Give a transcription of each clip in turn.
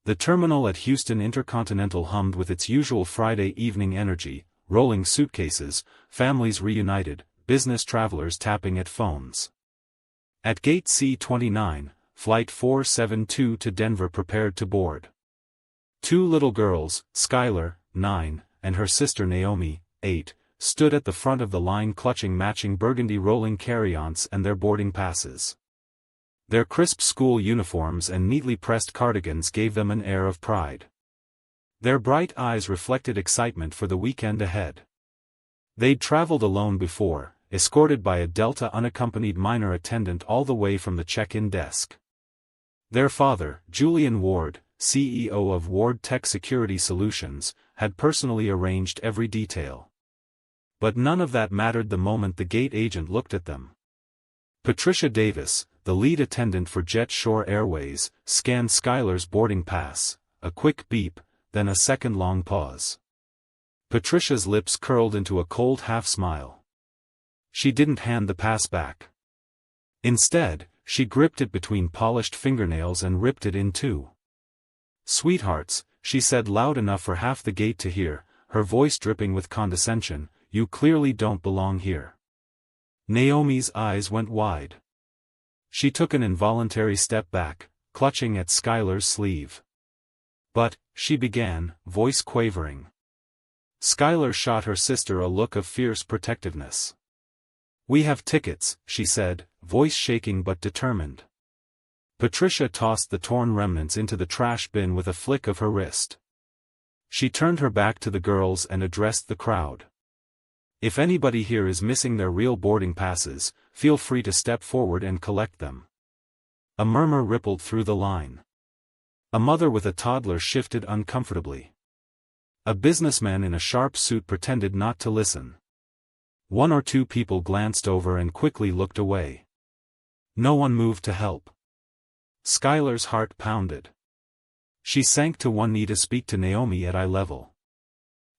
The terminal at Houston Intercontinental hummed with its usual Friday evening energy, rolling suitcases, families reunited, business travelers tapping at phones. At Gate C-29, Flight 472 to Denver prepared to board. Two little girls, Skylar, 9, and her sister Naomi, 8, stood at the front of the line clutching matching burgundy rolling carry-ons and their boarding passes. Their crisp school uniforms and neatly pressed cardigans gave them an air of pride. Their bright eyes reflected excitement for the weekend ahead. They'd traveled alone before, escorted by a Delta unaccompanied minor attendant all the way from the check-in desk. Their father, Julian Ward, CEO of Ward Tech Security Solutions, had personally arranged every detail. But none of that mattered the moment the gate agent looked at them. Patricia Davis, the lead attendant for Jet Shore Airways, scanned Skylar's boarding pass, a quick beep, then a second-long pause. Patricia's lips curled into a cold half-smile. She didn't hand the pass back. Instead, she gripped it between polished fingernails and ripped it in two. "Sweethearts," she said loud enough for half the gate to hear, her voice dripping with condescension, "you clearly don't belong here." Naomi's eyes went wide. She took an involuntary step back, clutching at Skylar's sleeve. "But," she began, voice quavering. Skylar shot her sister a look of fierce protectiveness. "We have tickets," she said, voice shaking but determined. Patricia tossed the torn remnants into the trash bin with a flick of her wrist. She turned her back to the girls and addressed the crowd. "If anybody here is missing their real boarding passes, feel free to step forward and collect them." A murmur rippled through the line. A mother with a toddler shifted uncomfortably. A businessman in a sharp suit pretended not to listen. One or two people glanced over and quickly looked away. No one moved to help. Skylar's heart pounded. She sank to one knee to speak to Naomi at eye level.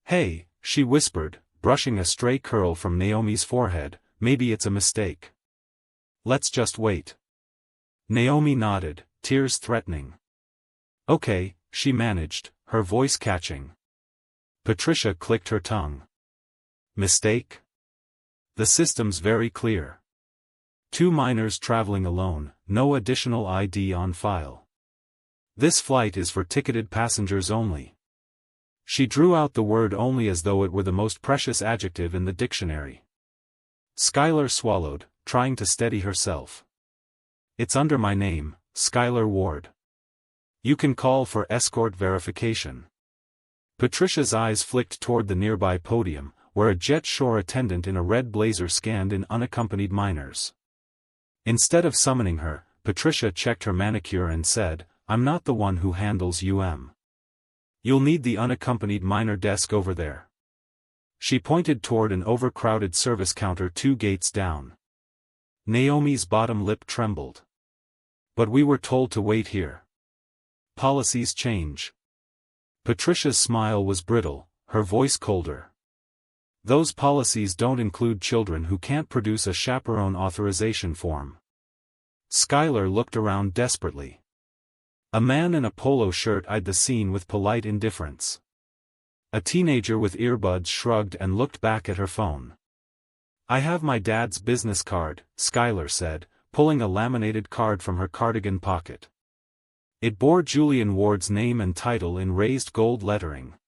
"Hey," she whispered, brushing a stray curl from Naomi's forehead, "maybe it's a mistake. Let's just wait." Naomi nodded, tears threatening. "Okay," she managed, her voice catching. Patricia clicked her tongue. "Mistake? The system's very clear. Two minors traveling alone, no additional ID on file. This flight is for ticketed passengers only." She drew out the word only as though it were the most precious adjective in the dictionary. Skylar swallowed, trying to steady herself. "It's under my name, Skylar Ward. You can call for escort verification." Patricia's eyes flicked toward the nearby podium, where a Jet Shore attendant in a red blazer scanned in unaccompanied minors. Instead of summoning her, Patricia checked her manicure and said, "I'm not the one who handles UM. You'll need the unaccompanied minor desk over there." She pointed toward an overcrowded service counter 2 gates down. Naomi's bottom lip trembled. "But we were told to wait here. Policies change." Patricia's smile was brittle, her voice colder. "Those policies don't include children who can't produce a chaperone authorization form." Skylar looked around desperately. A man in a polo shirt eyed the scene with polite indifference. A teenager with earbuds shrugged and looked back at her phone. "I have my dad's business card," Skylar said, pulling a laminated card from her cardigan pocket. It bore Julian Ward's name and title in raised gold lettering.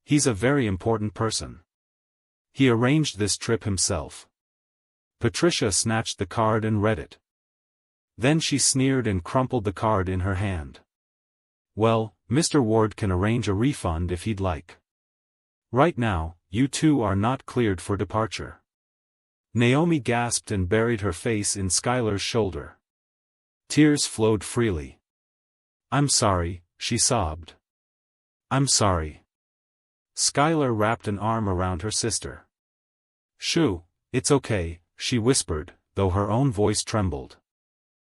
"He's a very important person. He arranged this trip himself." Patricia snatched the card and read it. Then she sneered and crumpled the card in her hand. "Well, Mr. Ward can arrange a refund if he'd like. Right now, you two are not cleared for departure." Naomi gasped and buried her face in Skylar's shoulder. Tears flowed freely. "I'm sorry," she sobbed. "I'm sorry." Skylar wrapped an arm around her sister. "Shoo, it's okay," she whispered, though her own voice trembled.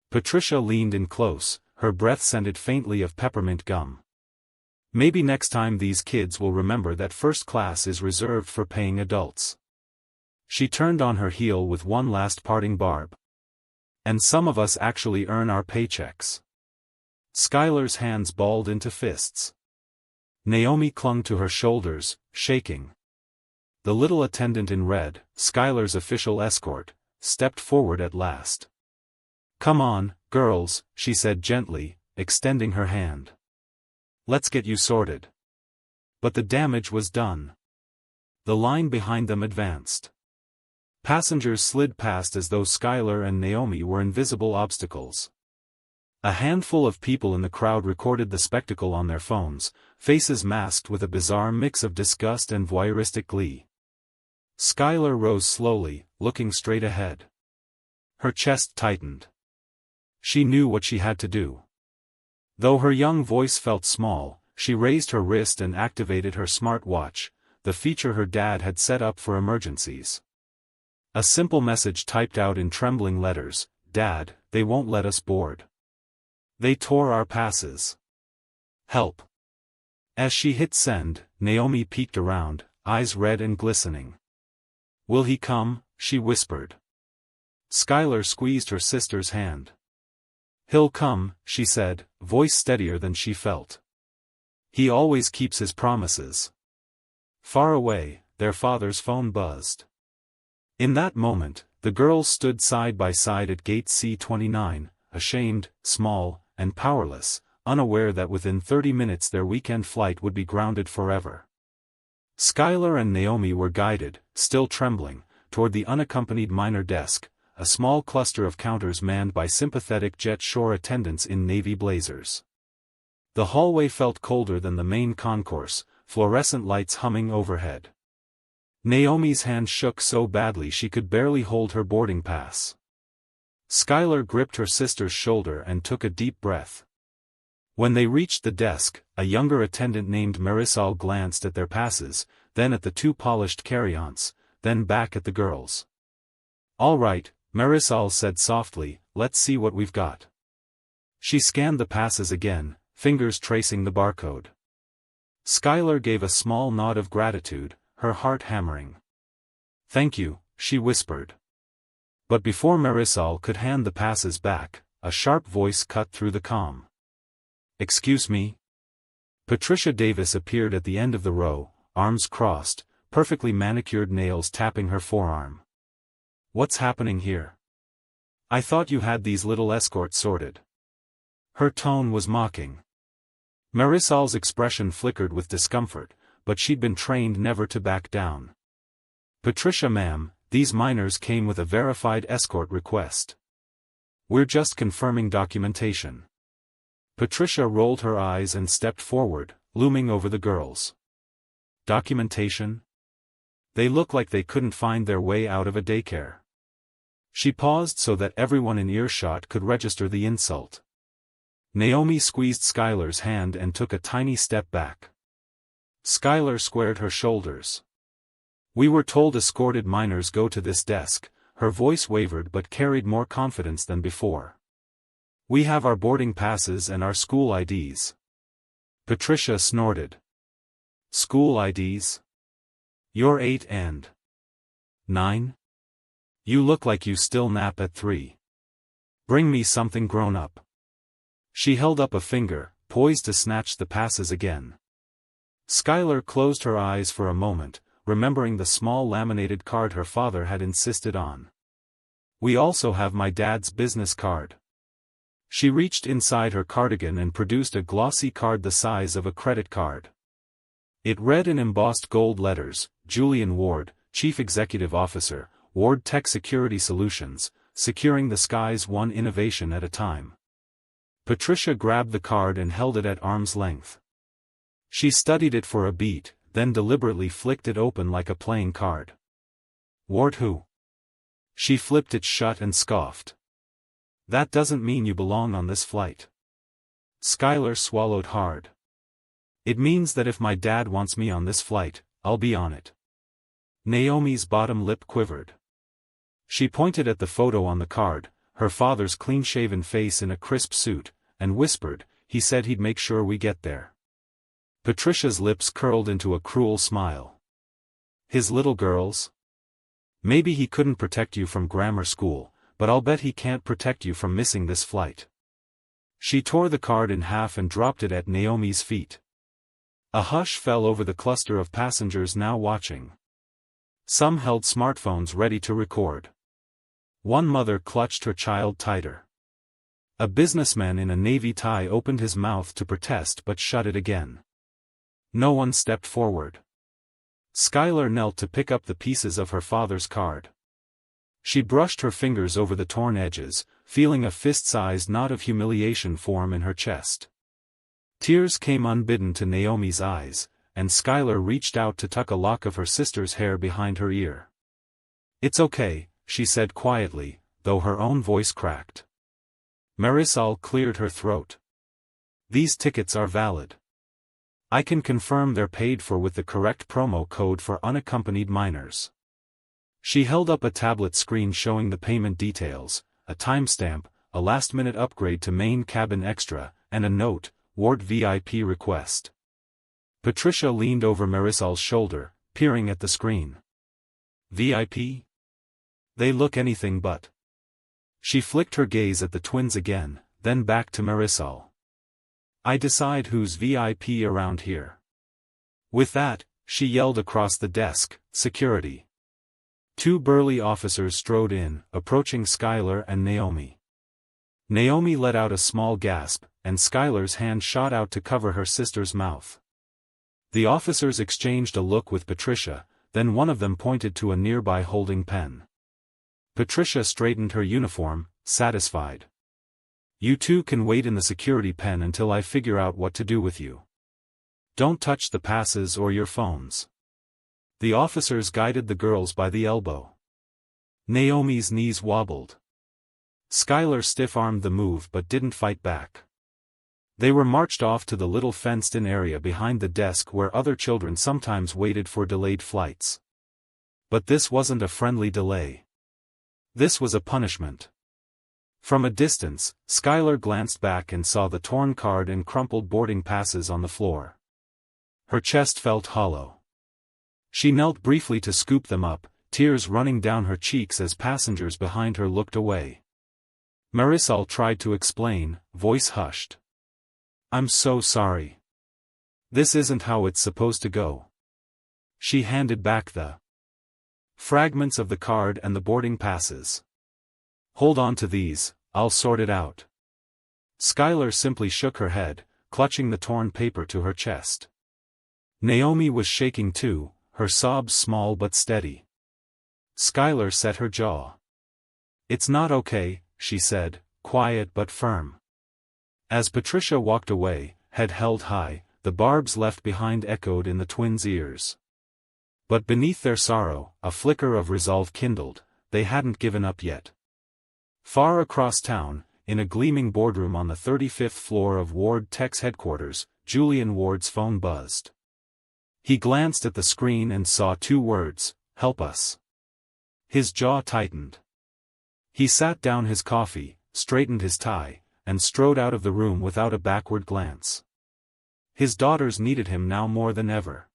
Patricia leaned in close, her breath scented faintly of peppermint gum. "Maybe next time these kids will remember that first class is reserved for paying adults." She turned on her heel with one last parting barb. "And some of us actually earn our paychecks." Skylar's hands balled into fists. Naomi clung to her shoulders, shaking. The little attendant in red, Skylar's official escort, stepped forward at last. "Come on, girls," she said gently, extending her hand. "Let's get you sorted." But the damage was done. The line behind them advanced. Passengers slid past as though Skylar and Naomi were invisible obstacles. A handful of people in the crowd recorded the spectacle on their phones, faces masked with a bizarre mix of disgust and voyeuristic glee. Skylar rose slowly, looking straight ahead. Her chest tightened. She knew what she had to do. Though her young voice felt small, she raised her wrist and activated her smart watch, the feature her dad had set up for emergencies. A simple message typed out in trembling letters: "Dad, they won't let us board. They tore our passes. Help." As she hit send, Naomi peeked around, eyes red and glistening. "Will he come?" she whispered. Skylar squeezed her sister's hand. "He'll come," she said, voice steadier than she felt. "He always keeps his promises." Far away, their father's phone buzzed. In that moment, the girls stood side by side at gate C-29, ashamed, small, and powerless, unaware that within 30 minutes their weekend flight would be grounded forever. Skylar and Naomi were guided, still trembling, toward the unaccompanied minor desk, a small cluster of counters manned by sympathetic jet shore attendants in navy blazers. The hallway felt colder than the main concourse, fluorescent lights humming overhead. Naomi's hand shook so badly she could barely hold her boarding pass. Skylar gripped her sister's shoulder and took a deep breath. When they reached the desk, a younger attendant named Marisol glanced at their passes, then at the two polished carry-ons, then back at the girls. "All right," Marisol said softly, "let's see what we've got." She scanned the passes again, fingers tracing the barcode. Skylar gave a small nod of gratitude, her heart hammering. "Thank you," she whispered. But before Marisol could hand the passes back, a sharp voice cut through the calm. "Excuse me?" Patricia Davis appeared at the end of the row, arms crossed, perfectly manicured nails tapping her forearm. "What's happening here? I thought you had these little escorts sorted." Her tone was mocking. Marisol's expression flickered with discomfort, but she'd been trained never to back down. "Patricia ma'am, these minors came with a verified escort request. We're just confirming documentation." Patricia rolled her eyes and stepped forward, looming over the girls. "Documentation? They look like they couldn't find their way out of a daycare." She paused so that everyone in earshot could register the insult. Naomi squeezed Skylar's hand and took a tiny step back. Skylar squared her shoulders. "We were told escorted minors go to this desk," her voice wavered but carried more confidence than before. "We have our boarding passes and our school IDs." Patricia snorted. "School IDs? You're 8 and 9? You look like you still nap at 3. Bring me something grown up." She held up a finger, poised to snatch the passes again. Skylar closed her eyes for a moment, remembering the small laminated card her father had insisted on. "We also have my dad's business card." She reached inside her cardigan and produced a glossy card the size of a credit card. It read in embossed gold letters, "Julian Ward, Chief Executive Officer, Ward Tech Security Solutions, securing the skies one innovation at a time." Patricia grabbed the card and held it at arm's length. She studied it for a beat, then deliberately flicked it open like a playing card. "Ward who?" She flipped it shut and scoffed. "That doesn't mean you belong on this flight." Skylar swallowed hard. "It means that if my dad wants me on this flight, I'll be on it." Naomi's bottom lip quivered. She pointed at the photo on the card, her father's clean-shaven face in a crisp suit, and whispered, "He said he'd make sure we get there." Patricia's lips curled into a cruel smile. "His little girls? Maybe he couldn't protect you from grammar school, but I'll bet he can't protect you from missing this flight." She tore the card in half and dropped it at Naomi's feet. A hush fell over the cluster of passengers now watching. Some held smartphones ready to record. One mother clutched her child tighter. A businessman in a navy tie opened his mouth to protest but shut it again. No one stepped forward. Skylar knelt to pick up the pieces of her father's card. She brushed her fingers over the torn edges, feeling a fist-sized knot of humiliation form in her chest. Tears came unbidden to Naomi's eyes, and Skylar reached out to tuck a lock of her sister's hair behind her ear. "It's okay," she said quietly, though her own voice cracked. Marisol cleared her throat. "These tickets are valid. I can confirm they're paid for with the correct promo code for unaccompanied minors." She held up a tablet screen showing the payment details, a timestamp, a last-minute upgrade to main cabin extra, and a note, "Ward VIP request." Patricia leaned over Marisol's shoulder, peering at the screen. "VIP? They look anything but." She flicked her gaze at the twins again, then back to Marisol. "I decide who's VIP around here." With that, she yelled across the desk, "Security." Two burly officers strode in, approaching Skylar and Naomi. Naomi let out a small gasp, and Skylar's hand shot out to cover her sister's mouth. The officers exchanged a look with Patricia, then one of them pointed to a nearby holding pen. Patricia straightened her uniform, satisfied. "You two can wait in the security pen until I figure out what to do with you. Don't touch the passes or your phones." The officers guided the girls by the elbow. Naomi's knees wobbled. Skylar stiff-armed the move but didn't fight back. They were marched off to the little fenced-in area behind the desk where other children sometimes waited for delayed flights. But this wasn't a friendly delay. This was a punishment. From a distance, Skylar glanced back and saw the torn card and crumpled boarding passes on the floor. Her chest felt hollow. She knelt briefly to scoop them up, tears running down her cheeks as passengers behind her looked away. Marisol tried to explain, voice hushed. "I'm so sorry. This isn't how it's supposed to go." She handed back the fragments of the card and the boarding passes. "Hold on to these, I'll sort it out." Skylar simply shook her head, clutching the torn paper to her chest. Naomi was shaking too, her sobs small but steady. Skylar set her jaw. "It's not okay," she said, quiet but firm. As Patricia walked away, head held high, the barbs left behind echoed in the twins' ears. But beneath their sorrow, a flicker of resolve kindled. They hadn't given up yet. Far across town, in a gleaming boardroom on the 35th floor of Ward Tech's headquarters, Julian Ward's phone buzzed. He glanced at the screen and saw two words, "Help us." His jaw tightened. He sat down his coffee, straightened his tie, and strode out of the room without a backward glance. His daughters needed him now more than ever.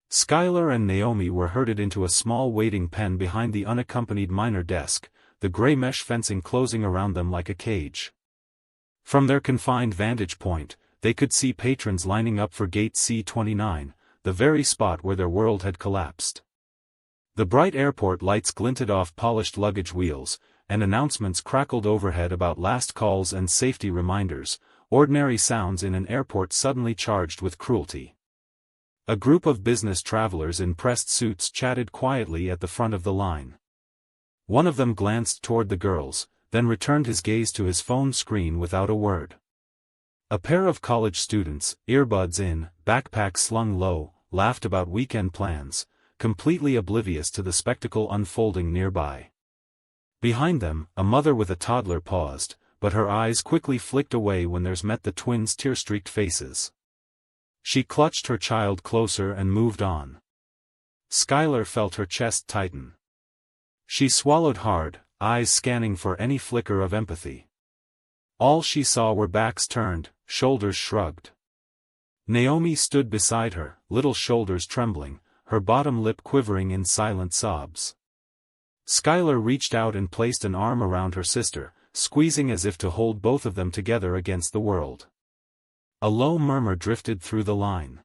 Skylar and Naomi were herded into a small waiting pen behind the unaccompanied minor desk, the gray mesh fencing closing around them like a cage. From their confined vantage point, they could see patrons lining up for Gate C-29, the very spot where their world had collapsed. The bright airport lights glinted off polished luggage wheels, and announcements crackled overhead about last calls and safety reminders, ordinary sounds in an airport suddenly charged with cruelty. A group of business travelers in pressed suits chatted quietly at the front of the line. One of them glanced toward the girls, then returned his gaze to his phone screen without a word. A pair of college students, earbuds in, backpacks slung low, laughed about weekend plans, completely oblivious to the spectacle unfolding nearby. Behind them, a mother with a toddler paused, but her eyes quickly flicked away when theirs met the twins' tear-streaked faces. She clutched her child closer and moved on. Skylar felt her chest tighten. She swallowed hard, eyes scanning for any flicker of empathy. All she saw were backs turned, shoulders shrugged. Naomi stood beside her, little shoulders trembling, her bottom lip quivering in silent sobs. Skylar reached out and placed an arm around her sister, squeezing as if to hold both of them together against the world. A low murmur drifted through the line.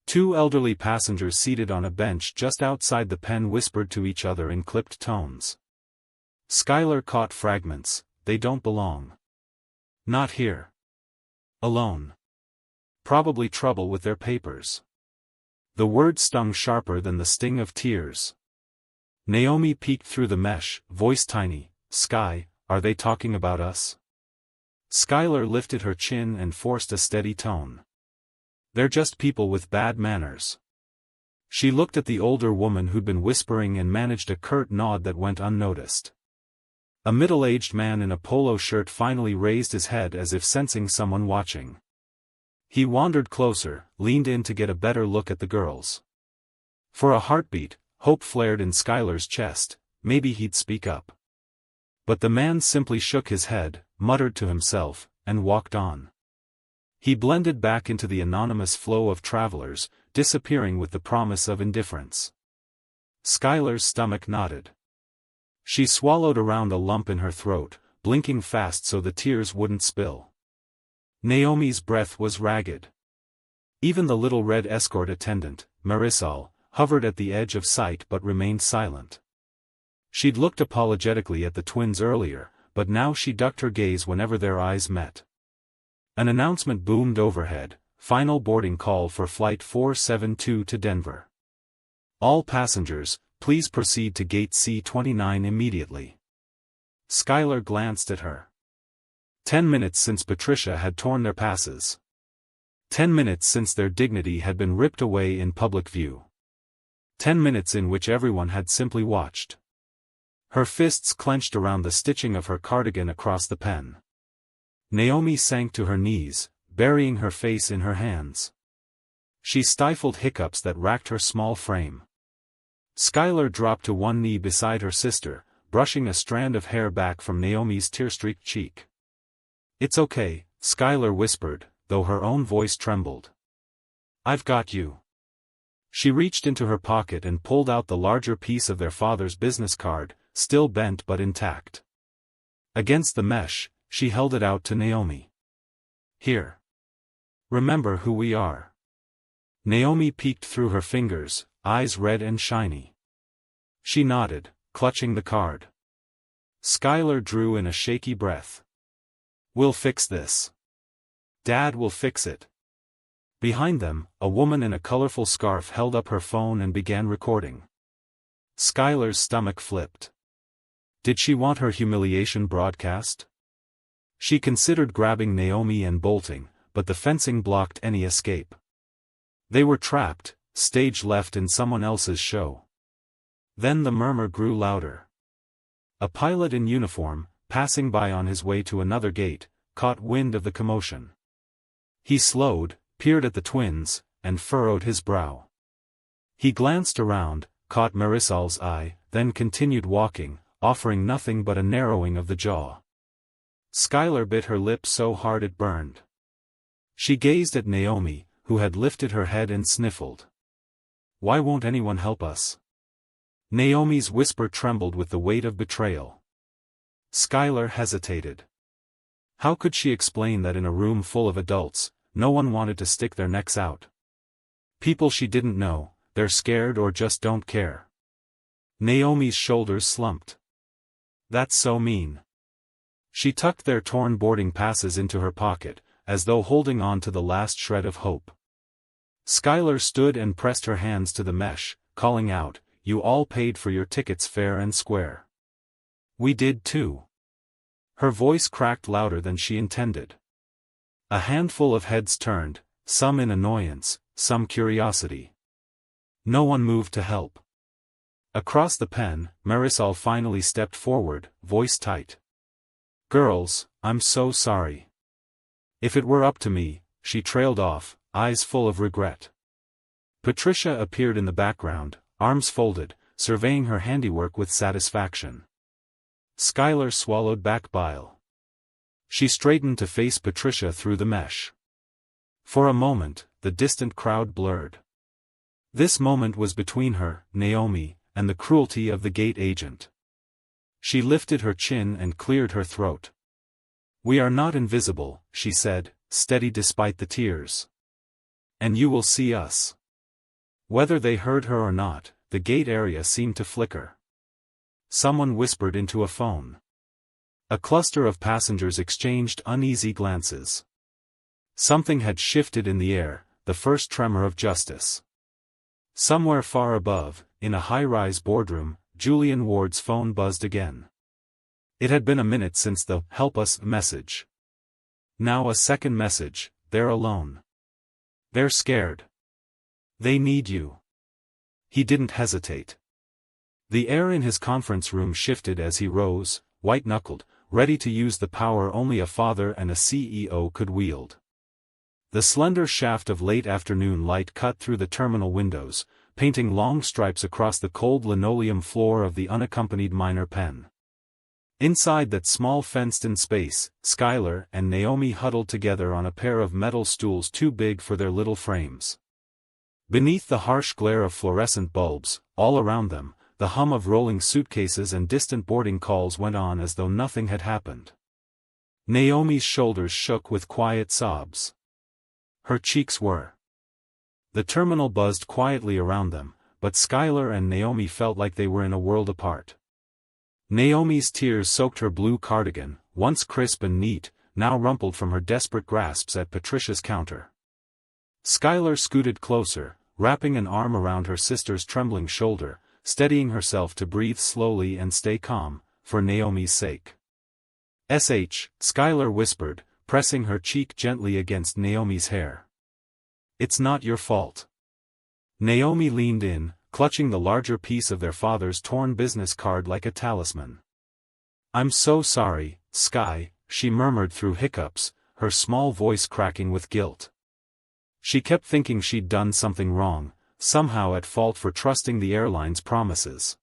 Two elderly passengers seated on a bench just outside the pen whispered to each other in clipped tones. Skylar caught fragments. They don't belong. Not here. Alone. Probably trouble with their papers. The word stung sharper than the sting of tears. Naomi peeked through the mesh, voice tiny. Sky, are they talking about us? Skylar lifted her chin and forced a steady tone. They're just people with bad manners. She looked at the older woman who'd been whispering and managed a curt nod that went unnoticed. A middle-aged man in a polo shirt finally raised his head as if sensing someone watching. He wandered closer, leaned in to get a better look at the girls. For a heartbeat, hope flared in Skylar's chest. Maybe he'd speak up. But the man simply shook his head, muttered to himself, and walked on. He blended back into the anonymous flow of travelers, disappearing with the promise of indifference. Skylar's stomach knotted. She swallowed around a lump in her throat, blinking fast so the tears wouldn't spill. Naomi's breath was ragged. Even the little red escort attendant, Marisol, hovered at the edge of sight but remained silent. She'd looked apologetically at the twins earlier, but now she ducked her gaze whenever their eyes met. An announcement boomed overhead, final boarding call for Flight 472 to Denver. All passengers, please proceed to Gate C-29 immediately. Skylar glanced at her. 10 minutes since Patricia had torn their passes. 10 minutes since their dignity had been ripped away in public view. 10 minutes in which everyone had simply watched. Her fists clenched around the stitching of her cardigan across the pen. Naomi sank to her knees, burying her face in her hands. She stifled hiccups that racked her small frame. Skylar dropped to one knee beside her sister, brushing a strand of hair back from Naomi's tear-streaked cheek. "It's okay," Skylar whispered, though her own voice trembled. "I've got you." She reached into her pocket and pulled out the larger piece of their father's business card, still bent but intact. Against the mesh, she held it out to Naomi. "Here. Remember who we are." Naomi peeked through her fingers, eyes red and shiny. She nodded, clutching the card. Skylar drew in a shaky breath. "We'll fix this. Dad will fix it." Behind them, a woman in a colorful scarf held up her phone and began recording. Skylar's stomach flipped. Did she want her humiliation broadcast? She considered grabbing Naomi and bolting, but the fencing blocked any escape. They were trapped, stage left in someone else's show. Then the murmur grew louder. A pilot in uniform, passing by on his way to another gate, caught wind of the commotion. He slowed, peered at the twins, and furrowed his brow. He glanced around, caught Marisol's eye, then continued walking, offering nothing but a narrowing of the jaw. Skylar bit her lip so hard it burned. She gazed at Naomi, who had lifted her head and sniffled. "Why won't anyone help us?" Naomi's whisper trembled with the weight of betrayal. Skylar hesitated. How could she explain that in a room full of adults, no one wanted to stick their necks out? People she didn't know, they're scared or just don't care. Naomi's shoulders slumped. "That's so mean." She tucked their torn boarding passes into her pocket, as though holding on to the last shred of hope. Skylar stood and pressed her hands to the mesh, calling out, "You all paid for your tickets fair and square. We did too." Her voice cracked louder than she intended. A handful of heads turned, some in annoyance, some curiosity. No one moved to help. Across the pen, Marisol finally stepped forward, voice tight. "Girls, I'm so sorry. If it were up to me," she trailed off, eyes full of regret. Patricia appeared in the background, arms folded, surveying her handiwork with satisfaction. Skylar swallowed back bile. She straightened to face Patricia through the mesh. For a moment, the distant crowd blurred. This moment was between her, Naomi, and the cruelty of the gate agent. She lifted her chin and cleared her throat. "We are not invisible," she said, steady despite the tears. "And you will see us." Whether they heard her or not, the gate area seemed to flicker. Someone whispered into a phone. A cluster of passengers exchanged uneasy glances. Something had shifted in the air, the first tremor of justice. Somewhere far above, in a high-rise boardroom, Julian Ward's phone buzzed again. It had been a minute since the "help us" message. Now a second message: they're alone. They're scared. They need you. He didn't hesitate. The air in his conference room shifted as he rose, white-knuckled, ready to use the power only a father and a CEO could wield. The slender shaft of late afternoon light cut through the terminal windows, painting long stripes across the cold linoleum floor of the unaccompanied minor pen. Inside that small fenced-in space, Skylar and Naomi huddled together on a pair of metal stools too big for their little frames. Beneath the harsh glare of fluorescent bulbs, all around them, the hum of rolling suitcases and distant boarding calls went on as though nothing had happened. Naomi's shoulders shook with quiet sobs. Her cheeks were. The terminal buzzed quietly around them, but Skylar and Naomi felt like they were in a world apart. Naomi's tears soaked her blue cardigan, once crisp and neat, now rumpled from her desperate grasps at Patricia's counter. Skylar scooted closer, wrapping an arm around her sister's trembling shoulder, steadying herself to breathe slowly and stay calm, for Naomi's sake. Skylar whispered, pressing her cheek gently against Naomi's hair. "It's not your fault." Naomi leaned in, clutching the larger piece of their father's torn business card like a talisman. "I'm so sorry, Sky," she murmured through hiccups, her small voice cracking with guilt. She kept thinking she'd done something wrong, somehow at fault for trusting the airline's promises.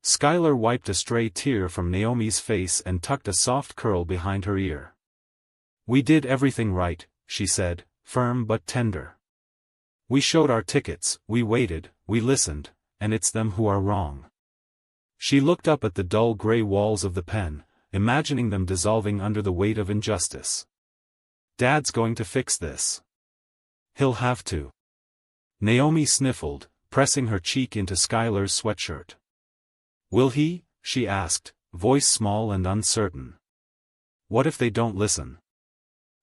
Skylar wiped a stray tear from Naomi's face and tucked a soft curl behind her ear. "We did everything right," she said, firm but tender. "We showed our tickets, we waited, we listened, and it's them who are wrong." She looked up at the dull gray walls of the pen, imagining them dissolving under the weight of injustice. "Dad's going to fix this. He'll have to." Naomi sniffled, pressing her cheek into Skylar's sweatshirt. "Will he?" she asked, voice small and uncertain. "What if they don't listen?"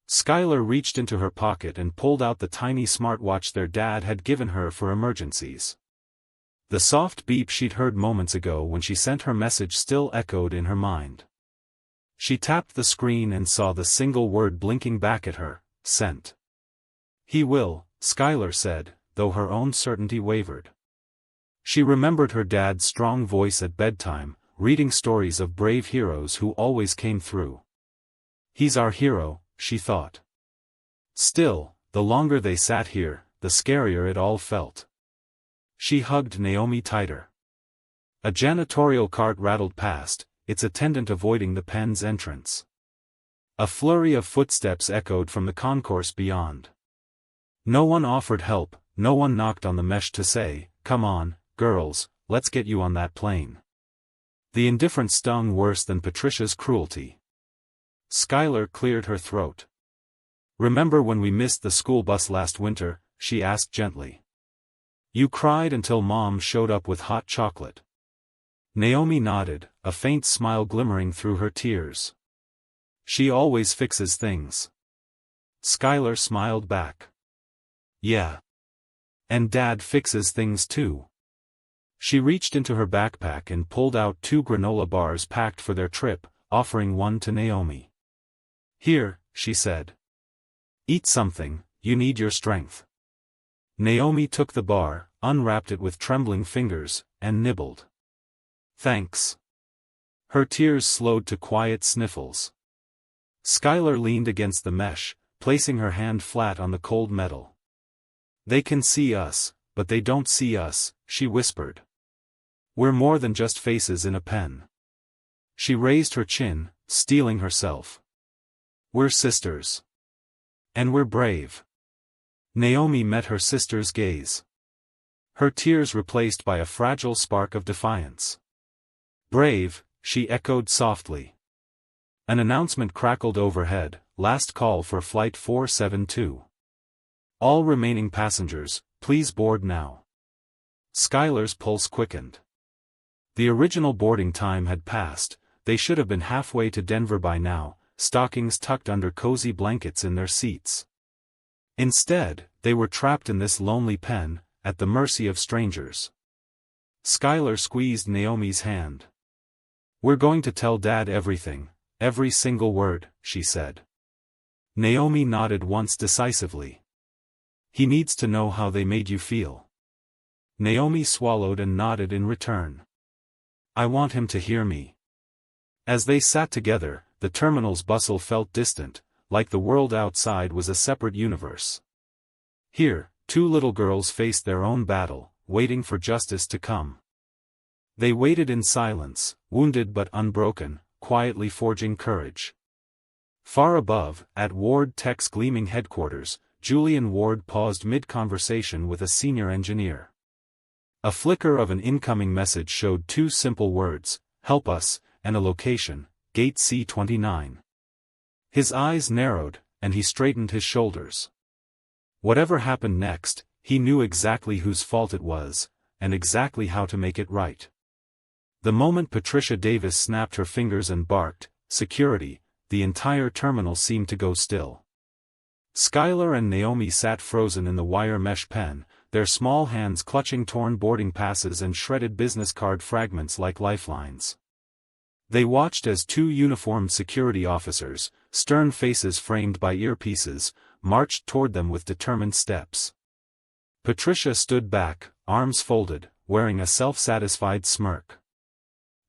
Skylar reached into her pocket and pulled out the tiny smartwatch their dad had given her for emergencies. The soft beep she'd heard moments ago when she sent her message still echoed in her mind. She tapped the screen and saw the single word blinking back at her: sent. "He will," Skylar said, though her own certainty wavered. She remembered her dad's strong voice at bedtime, reading stories of brave heroes who always came through. "He's our hero," she thought. Still, the longer they sat here, the scarier it all felt. She hugged Naomi tighter. A janitorial cart rattled past, its attendant avoiding the pen's entrance. A flurry of footsteps echoed from the concourse beyond. No one offered help, no one knocked on the mesh to say, "Come on, girls, let's get you on that plane." The indifference stung worse than Patricia's cruelty. Skylar cleared her throat. "Remember when we missed the school bus last winter?" she asked gently. "You cried until Mom showed up with hot chocolate." Naomi nodded, a faint smile glimmering through her tears. "She always fixes things." Skylar smiled back. "Yeah. And Dad fixes things too." She reached into her backpack and pulled out 2 granola bars packed for their trip, offering one to Naomi. "Here," she said. "Eat something, you need your strength." Naomi took the bar, unwrapped it with trembling fingers, and nibbled. "Thanks." Her tears slowed to quiet sniffles. Skylar leaned against the mesh, placing her hand flat on the cold metal. "They can see us, but they don't see us," she whispered. "We're more than just faces in a pen." She raised her chin, steeling herself. "We're sisters. And we're brave." Naomi met her sister's gaze. Her tears replaced by a fragile spark of defiance. "Brave," she echoed softly. An announcement crackled overhead, "Last call for Flight 472. All remaining passengers, please board now." Skylar's pulse quickened. The original boarding time had passed, they should have been halfway to Denver by now, stockings tucked under cozy blankets in their seats. Instead, they were trapped in this lonely pen, at the mercy of strangers. Skylar squeezed Naomi's hand. "We're going to tell Dad everything, every single word," she said. Naomi nodded once decisively. "He needs to know how they made you feel." Naomi swallowed and nodded in return. "I want him to hear me." As they sat together, the terminal's bustle felt distant, like the world outside was a separate universe. Here, two little girls faced their own battle, waiting for justice to come. They waited in silence, wounded but unbroken, quietly forging courage. Far above, at Ward Tech's gleaming headquarters, Julian Ward paused mid-conversation with a senior engineer. A flicker of an incoming message showed two simple words, "Help us," and a location, Gate C-29. His eyes narrowed, and he straightened his shoulders. Whatever happened next, he knew exactly whose fault it was, and exactly how to make it right. The moment Patricia Davis snapped her fingers and barked, "Security," the entire terminal seemed to go still. Skylar and Naomi sat frozen in the wire mesh pen, their small hands clutching torn boarding passes and shredded business card fragments like lifelines. They watched as two uniformed security officers, stern faces framed by earpieces, marched toward them with determined steps. Patricia stood back, arms folded, wearing a self-satisfied smirk.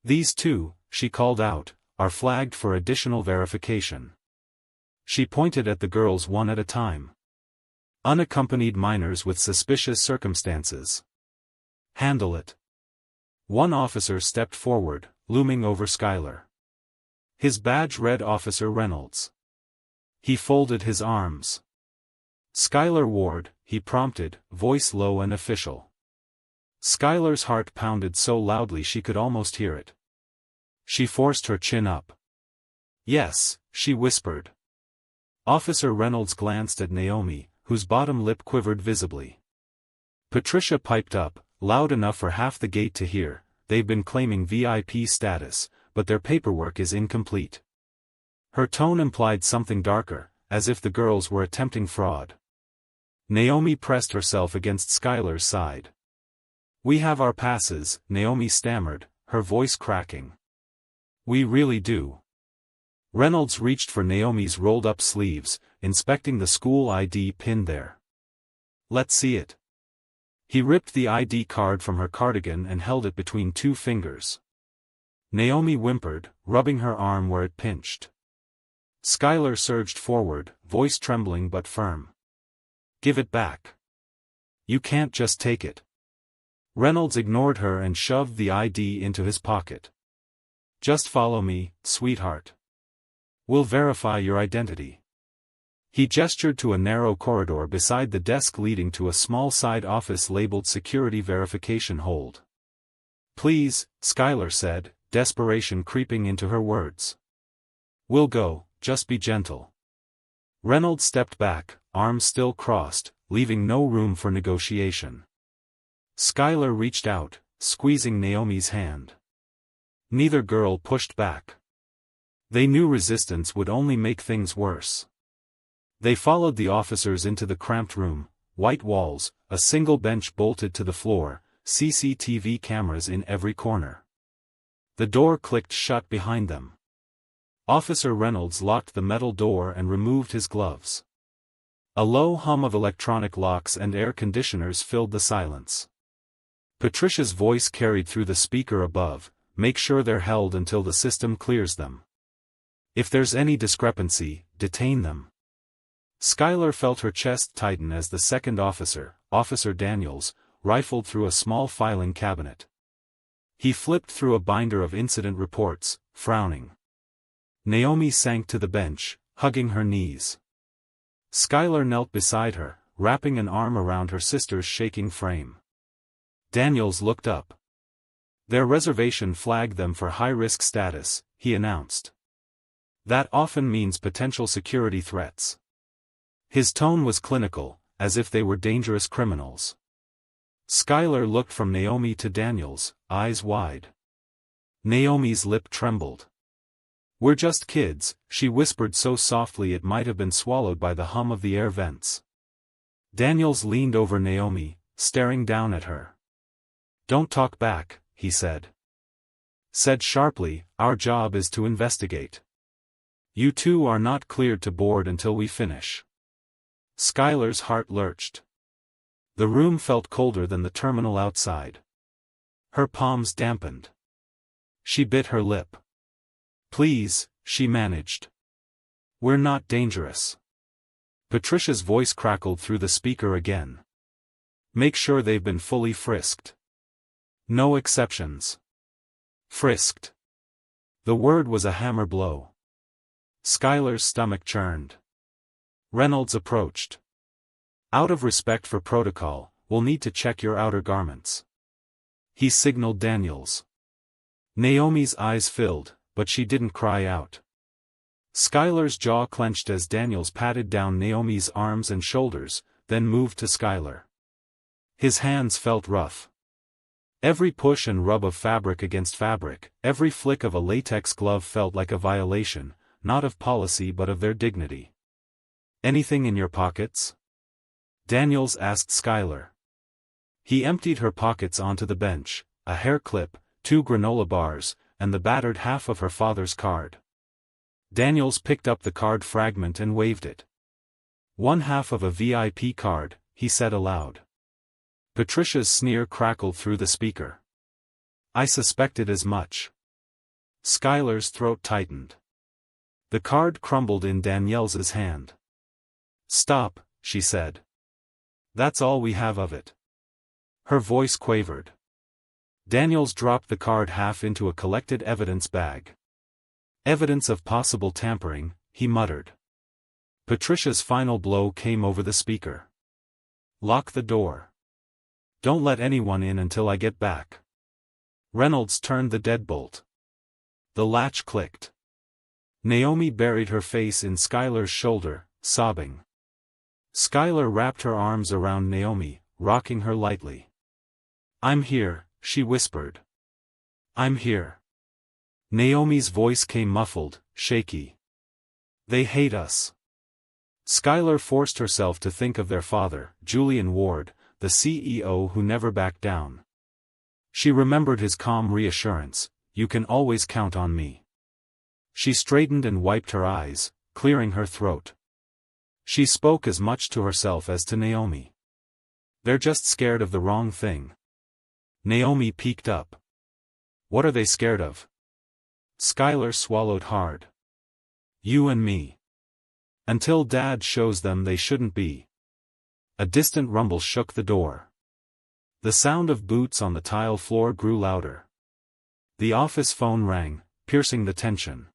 "These two," she called out, "are flagged for additional verification." She pointed at the girls one at a time. "Unaccompanied minors with suspicious circumstances. Handle it." One officer stepped forward, looming over Skylar. His badge read Officer Reynolds. He folded his arms. "Skylar Ward," he prompted, voice low and official. Skylar's heart pounded so loudly she could almost hear it. She forced her chin up. "Yes," she whispered. Officer Reynolds glanced at Naomi, whose bottom lip quivered visibly. Patricia piped up, loud enough for half the gate to hear, "They've been claiming VIP status, but their paperwork is incomplete." Her tone implied something darker, as if the girls were attempting fraud. Naomi pressed herself against Skylar's side. "We have our passes," Naomi stammered, her voice cracking. "We really do." Reynolds reached for Naomi's rolled-up sleeves, inspecting the school ID pinned there. "Let's see it." He ripped the ID card from her cardigan and held it between two fingers. Naomi whimpered, rubbing her arm where it pinched. Skylar surged forward, voice trembling but firm. "Give it back. You can't just take it." Reynolds ignored her and shoved the ID into his pocket. "Just follow me, sweetheart. We'll verify your identity." He gestured to a narrow corridor beside the desk leading to a small side office labeled Security Verification Hold. "Please," Skylar said, desperation creeping into her words. "We'll go, just be gentle." Reynolds stepped back, arms still crossed, leaving no room for negotiation. Skylar reached out, squeezing Naomi's hand. Neither girl pushed back. They knew resistance would only make things worse. They followed the officers into the cramped room, white walls, a single bench bolted to the floor, CCTV cameras in every corner. The door clicked shut behind them. Officer Reynolds locked the metal door and removed his gloves. A low hum of electronic locks and air conditioners filled the silence. Patricia's voice carried through the speaker above, "Make sure they're held until the system clears them. If there's any discrepancy, detain them." Skylar felt her chest tighten as the second officer, Officer Daniels, rifled through a small filing cabinet. He flipped through a binder of incident reports, frowning. Naomi sank to the bench, hugging her knees. Skylar knelt beside her, wrapping an arm around her sister's shaking frame. Daniels looked up. Their reservation flagged them for high-risk status, he announced. That often means potential security threats. His tone was clinical, as if they were dangerous criminals. Skylar looked from Naomi to Daniels, eyes wide. Naomi's lip trembled. "We're just kids," she whispered so softly it might have been swallowed by the hum of the air vents. Daniels leaned over Naomi, staring down at her. "Don't talk back," he said. Said sharply, "Our job is to investigate. You two are not cleared to board until we finish." Skylar's heart lurched. The room felt colder than the terminal outside. Her palms dampened. She bit her lip. "Please," she managed. "We're not dangerous." Patricia's voice crackled through the speaker again. "Make sure they've been fully frisked. No exceptions." Frisked. The word was a hammer blow. Skylar's stomach churned. Reynolds approached. "Out of respect for protocol, we'll need to check your outer garments." He signaled Daniels. Naomi's eyes filled, but she didn't cry out. Skylar's jaw clenched as Daniels patted down Naomi's arms and shoulders, then moved to Skylar. His hands felt rough. Every push and rub of fabric against fabric, every flick of a latex glove felt like a violation, not of policy but of their dignity. "Anything in your pockets?" Daniels asked Skylar. He emptied her pockets onto the bench, a hair clip, 2 granola bars, and the battered half of her father's card. Daniels picked up the card fragment and waved it. "One half of a VIP card," he said aloud. Patricia's sneer crackled through the speaker. "I suspected as much." Skylar's throat tightened. The card crumbled in Danielle's hand. "Stop," she said. "That's all we have of it." Her voice quavered. Daniels dropped the card half into a collected evidence bag. "Evidence of possible tampering," he muttered. Patricia's final blow came over the speaker. "Lock the door. Don't let anyone in until I get back." Reynolds turned the deadbolt. The latch clicked. Naomi buried her face in Skylar's shoulder, sobbing. Skylar wrapped her arms around Naomi, rocking her lightly. "I'm here," she whispered. "I'm here." Naomi's voice came muffled, shaky. "They hate us." Skylar forced herself to think of their father, Julian Ward, the CEO who never backed down. She remembered his calm reassurance, "You can always count on me." She straightened and wiped her eyes, clearing her throat. She spoke as much to herself as to Naomi. "They're just scared of the wrong thing." Naomi peeked up. "What are they scared of?" Skylar swallowed hard. "You and me. Until Dad shows them they shouldn't be." A distant rumble shook the door. The sound of boots on the tile floor grew louder. The office phone rang, piercing the tension.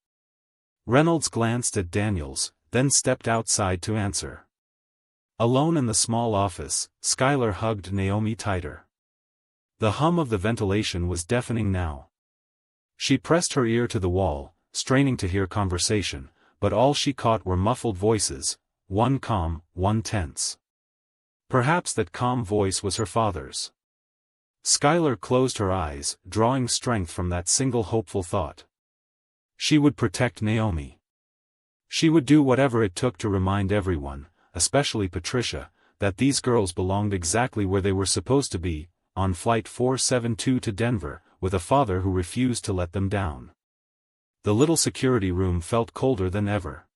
Reynolds glanced at Daniels, then stepped outside to answer. Alone in the small office, Skylar hugged Naomi tighter. The hum of the ventilation was deafening now. She pressed her ear to the wall, straining to hear conversation, but all she caught were muffled voices, one calm, one tense. Perhaps that calm voice was her father's. Skylar closed her eyes, drawing strength from that single hopeful thought. She would protect Naomi. She would do whatever it took to remind everyone, especially Patricia, that these girls belonged exactly where they were supposed to be, on Flight 472 to Denver, with a father who refused to let them down. The little security room felt colder than ever.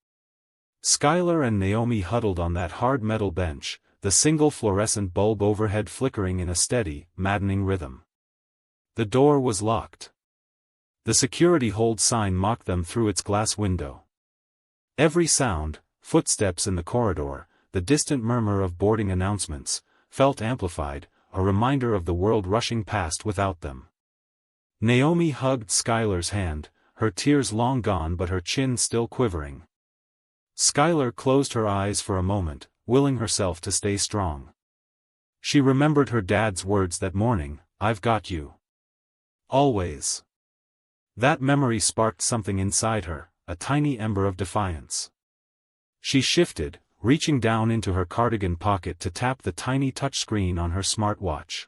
Skylar and Naomi huddled on that hard metal bench, the single fluorescent bulb overhead flickering in a steady, maddening rhythm. The door was locked. The security hold sign mocked them through its glass window. Every sound, footsteps in the corridor, the distant murmur of boarding announcements, felt amplified, a reminder of the world rushing past without them. Naomi hugged Skylar's hand, her tears long gone but her chin still quivering. Skylar closed her eyes for a moment, willing herself to stay strong. She remembered her dad's words that morning, "I've got you." Always. That memory sparked something inside her, a tiny ember of defiance. She shifted, reaching down into her cardigan pocket to tap the tiny touchscreen on her smartwatch.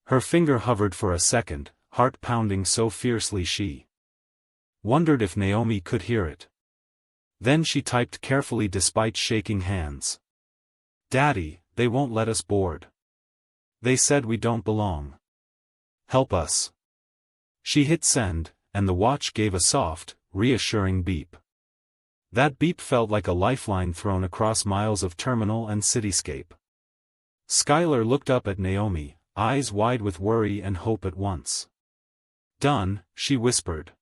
Her finger hovered for a second, heart pounding so fiercely she wondered if Naomi could hear it. Then she typed carefully despite shaking hands. "Daddy, they won't let us board. They said we don't belong. Help us." She hit send, and the watch gave a soft, reassuring beep. That beep felt like a lifeline thrown across miles of terminal and cityscape. Skylar looked up at Naomi, eyes wide with worry and hope at once. "Done," she whispered.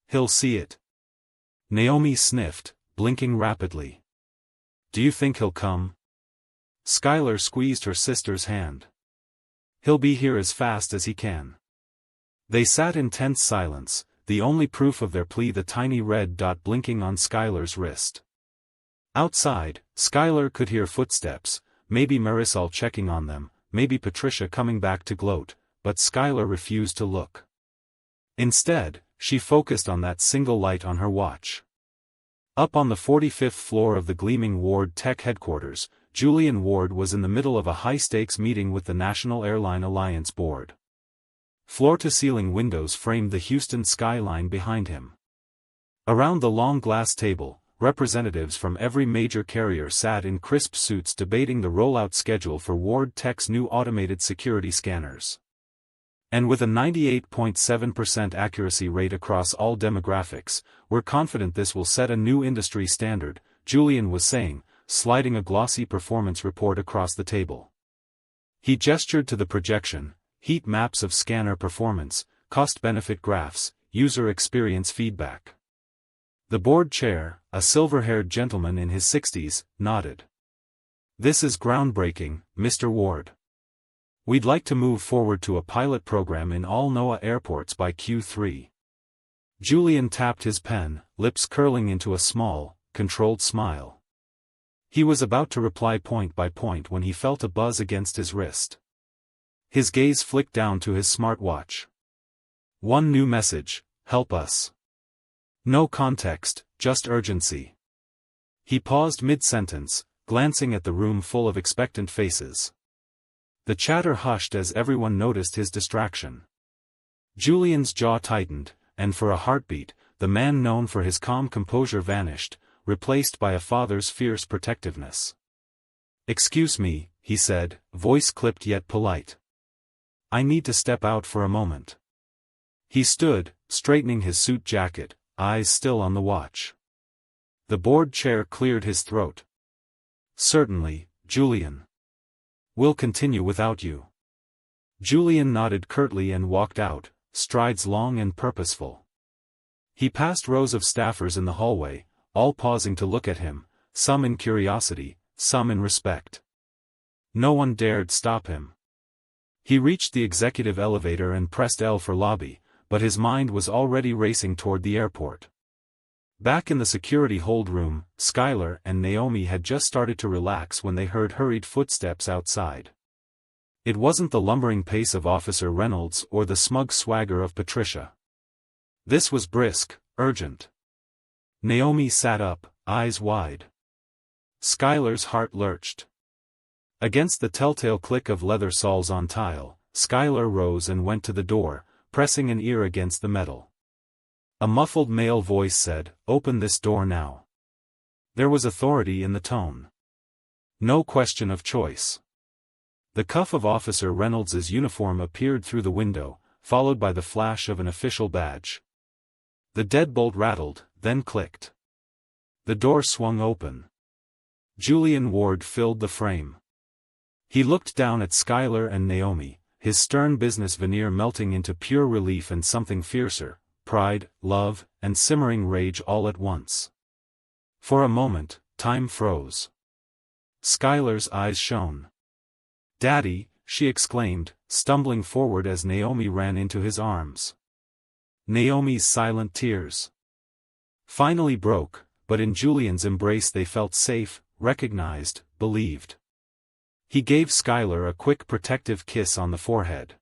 "He'll see it." Naomi sniffed, blinking rapidly. "Do you think he'll come?" Skylar squeezed her sister's hand. "He'll be here as fast as he can." They sat in tense silence, the only proof of their plea the tiny red dot blinking on Skylar's wrist. Outside, Skylar could hear footsteps, maybe Marisol checking on them, maybe Patricia coming back to gloat, but Skylar refused to look. Instead, she focused on that single light on her watch. Up on the 45th floor of the gleaming Ward Tech headquarters, Julian Ward was in the middle of a high-stakes meeting with the National Airline Alliance Board. Floor-to-ceiling windows framed the Houston skyline behind him. Around the long glass table, representatives from every major carrier sat in crisp suits debating the rollout schedule for Ward Tech's new automated security scanners. And with a 98.7% accuracy rate across all demographics, we're confident this will set a new industry standard, Julian was saying, sliding a glossy performance report across the table. He gestured to the projection, heat maps of scanner performance, cost-benefit graphs, user experience feedback. The board chair, a silver-haired gentleman in his 60s, nodded. "This is groundbreaking, Mr. Ward. We'd like to move forward to a pilot program in all NOAA airports by Q3. Julian tapped his pen, lips curling into a small, controlled smile. He was about to reply point by point when he felt a buzz against his wrist. His gaze flicked down to his smartwatch. One new message: "Help us." No context, just urgency. He paused mid-sentence, glancing at the room full of expectant faces. The chatter hushed as everyone noticed his distraction. Julian's jaw tightened, and for a heartbeat, the man known for his calm composure vanished, replaced by a father's fierce protectiveness. "Excuse me," he said, voice clipped yet polite. "I need to step out for a moment." He stood, straightening his suit jacket, eyes still on the watch. The board chair cleared his throat. "Certainly, Julian. We'll continue without you." Julian nodded curtly and walked out, strides long and purposeful. He passed rows of staffers in the hallway, all pausing to look at him, some in curiosity, some in respect. No one dared stop him. He reached the executive elevator and pressed L for lobby, but his mind was already racing toward the airport. Back in the security hold room, Skylar and Naomi had just started to relax when they heard hurried footsteps outside. It wasn't the lumbering pace of Officer Reynolds or the smug swagger of Patricia. This was brisk, urgent. Naomi sat up, eyes wide. Skylar's heart lurched. Against the telltale click of leather soles on tile, Skylar rose and went to the door, pressing an ear against the metal. A muffled male voice said, "Open this door now." There was authority in the tone. No question of choice. The cuff of Officer Reynolds's uniform appeared through the window, followed by the flash of an official badge. The deadbolt rattled, then clicked. The door swung open. Julian Ward filled the frame. He looked down at Skylar and Naomi, his stern business veneer melting into pure relief and something fiercer, pride, love, and simmering rage all at once. For a moment, time froze. Skylar's eyes shone. "Daddy," she exclaimed, stumbling forward as Naomi ran into his arms. Naomi's silent tears finally broke, but in Julian's embrace they felt safe, recognized, believed. He gave Skylar a quick protective kiss on the forehead.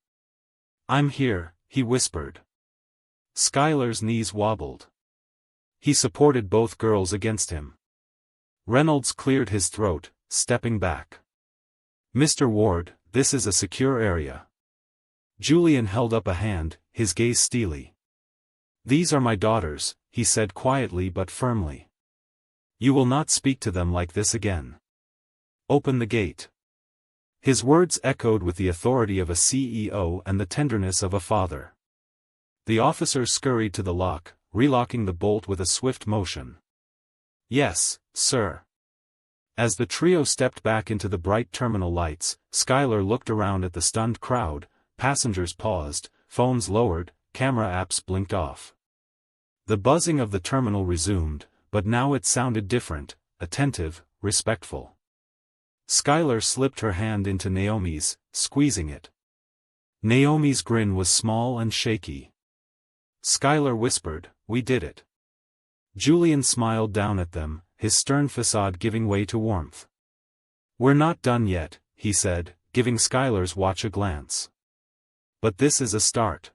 "I'm here," he whispered. Skylar's knees wobbled. He supported both girls against him. Reynolds cleared his throat, stepping back. Mr. Ward, this is a secure area. Julian held up a hand, his gaze steely. These are my daughters, he said quietly but firmly. You will not speak to them like this again. Open the gate. His words echoed with the authority of a CEO and the tenderness of a father. The officer scurried to the lock, relocking the bolt with a swift motion. Yes, sir. As the trio stepped back into the bright terminal lights, Skylar looked around at the stunned crowd, passengers paused, phones lowered, camera apps blinked off. The buzzing of the terminal resumed, but now it sounded different, attentive, respectful. Skylar slipped her hand into Naomi's, squeezing it. Naomi's grin was small and shaky. Skylar whispered, "We did it." Julian smiled down at them, his stern facade giving way to warmth. "We're not done yet," he said, giving Skylar's watch a glance. "But this is a start."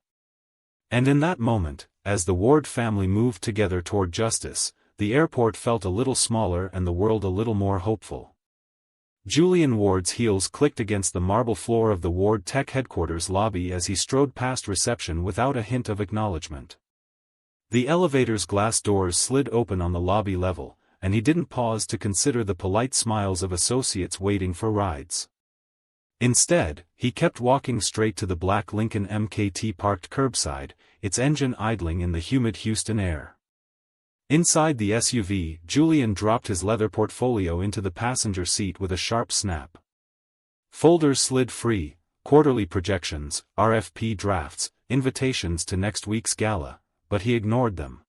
And in that moment, as the Ward family moved together toward justice, the airport felt a little smaller and the world a little more hopeful. Julian Ward's heels clicked against the marble floor of the Ward Tech headquarters lobby as he strode past reception without a hint of acknowledgement. The elevator's glass doors slid open on the lobby level, and he didn't pause to consider the polite smiles of associates waiting for rides. Instead, he kept walking straight to the black Lincoln MKT parked curbside, its engine idling in the humid Houston air. Inside the SUV, Julian dropped his leather portfolio into the passenger seat with a sharp snap. Folders slid free, quarterly projections, RFP drafts, invitations to next week's gala, but he ignored them.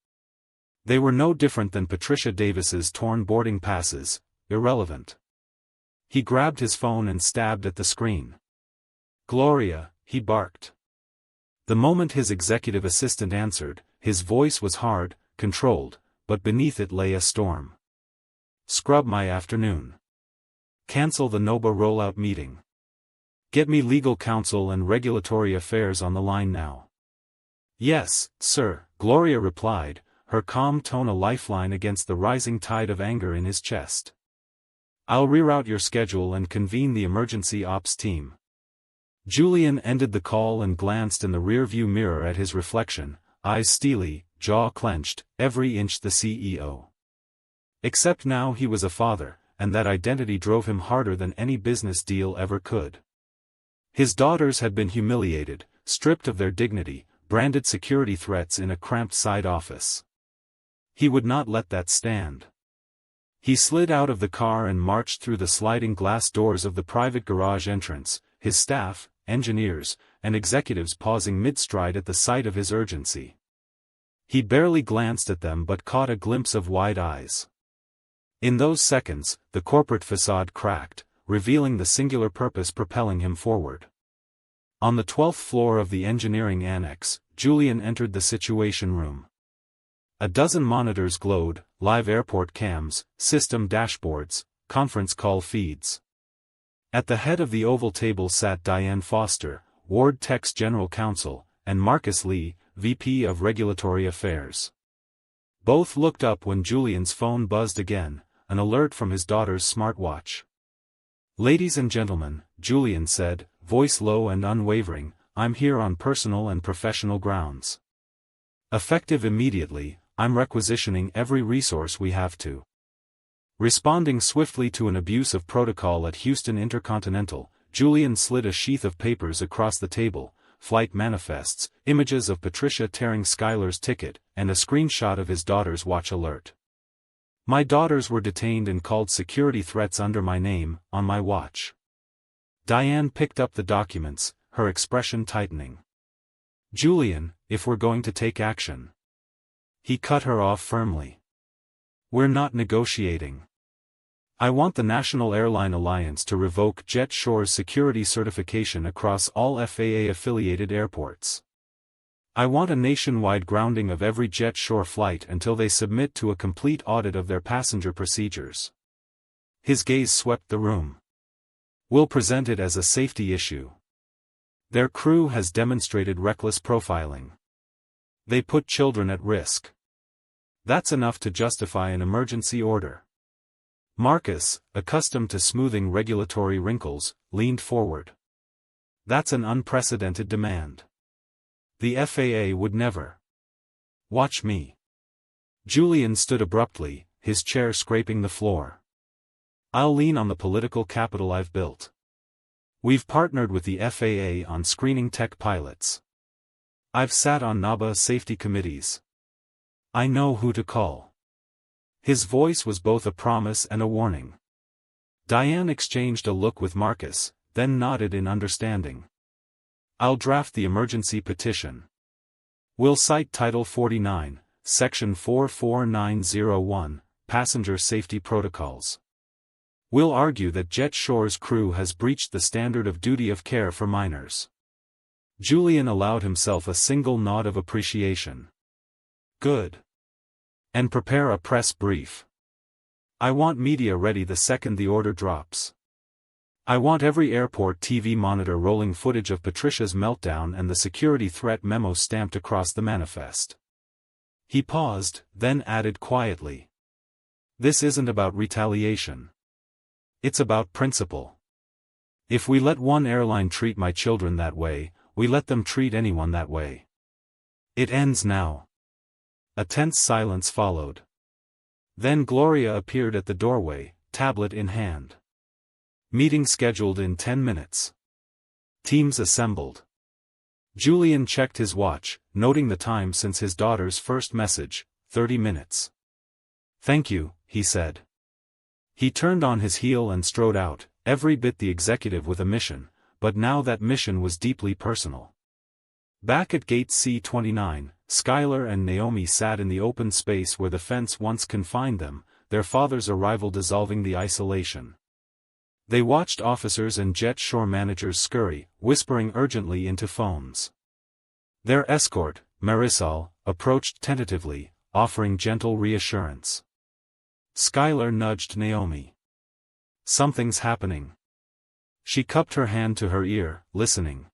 They were no different than Patricia Davis's torn boarding passes, irrelevant. He grabbed his phone and stabbed at the screen. "Gloria," he barked. The moment his executive assistant answered, his voice was hard, controlled, but beneath it lay a storm. "Scrub my afternoon. Cancel the NOBA rollout meeting. Get me legal counsel and regulatory affairs on the line now." "Yes, sir," Gloria replied, her calm tone a lifeline against the rising tide of anger in his chest. "I'll reroute your schedule and convene the emergency ops team." Julian ended the call and glanced in the rearview mirror at his reflection, eyes steely, jaw clenched, every inch the CEO. Except now he was a father, and that identity drove him harder than any business deal ever could. His daughters had been humiliated, stripped of their dignity, branded security threats in a cramped side office. He would not let that stand. He slid out of the car and marched through the sliding glass doors of the private garage entrance, his staff, engineers, and executives pausing mid-stride at the sight of his urgency. He barely glanced at them but caught a glimpse of wide eyes. In those seconds, the corporate facade cracked, revealing the singular purpose propelling him forward. On the 12th floor of the engineering annex, Julian entered the situation room. A dozen monitors glowed, live airport cams, system dashboards, conference call feeds. At the head of the oval table sat Diane Foster, Ward Tech's general counsel, and Marcus Lee, VP of Regulatory Affairs. Both looked up when Julian's phone buzzed again, an alert from his daughter's smartwatch. "Ladies and gentlemen," Julian said, voice low and unwavering, "I'm here on personal and professional grounds. Effective immediately, I'm requisitioning every resource we have to." Responding swiftly to an abuse of protocol at Houston Intercontinental, Julian slid a sheath of papers across the table, flight manifests, images of Patricia tearing Skylar's ticket, and a screenshot of his daughter's watch alert. "My daughters were detained and called security threats under my name, on my watch." Diane picked up the documents, her expression tightening. "Julian, if we're going to take action." He cut her off firmly. "We're not negotiating. I want the National Airline Alliance to revoke JetShore's security certification across all FAA-affiliated airports. I want a nationwide grounding of every JetShore flight until they submit to a complete audit of their passenger procedures." His gaze swept the room. "We'll present it as a safety issue. Their crew has demonstrated reckless profiling. They put children at risk. That's enough to justify an emergency order. Marcus, accustomed to smoothing regulatory wrinkles, leaned forward. That's an unprecedented demand. The FAA would never. Watch me. Julian stood abruptly, his chair scraping the floor. I'll lean on the political capital I've built. We've partnered with the FAA on screening tech pilots. I've sat on NABA safety committees. I know who to call. His voice was both a promise and a warning. Diane exchanged a look with Marcus, then nodded in understanding. I'll draft the emergency petition. We'll cite Title 49, Section 44901, Passenger Safety Protocols. We'll argue that Jet Shore's crew has breached the standard of duty of care for minors. Julian allowed himself a single nod of appreciation. Good. And prepare a press brief. I want media ready the second the order drops. I want every airport TV monitor rolling footage of Patricia's meltdown and the security threat memo stamped across the manifest. He paused, then added quietly. This isn't about retaliation. It's about principle. If we let one airline treat my children that way, we let them treat anyone that way. It ends now. A tense silence followed. Then Gloria appeared at the doorway, tablet in hand. Meeting scheduled in 10 minutes. Teams assembled. Julian checked his watch, noting the time since his daughter's first message, 30 minutes. Thank you, he said. He turned on his heel and strode out, every bit the executive with a mission, but now that mission was deeply personal. Back at Gate C-29, Skylar and Naomi sat in the open space where the fence once confined them, their father's arrival dissolving the isolation. They watched officers and Jet Shore managers scurry, whispering urgently into phones. Their escort, Marisol, approached tentatively, offering gentle reassurance. Skylar nudged Naomi. Something's happening. She cupped her hand to her ear, listening.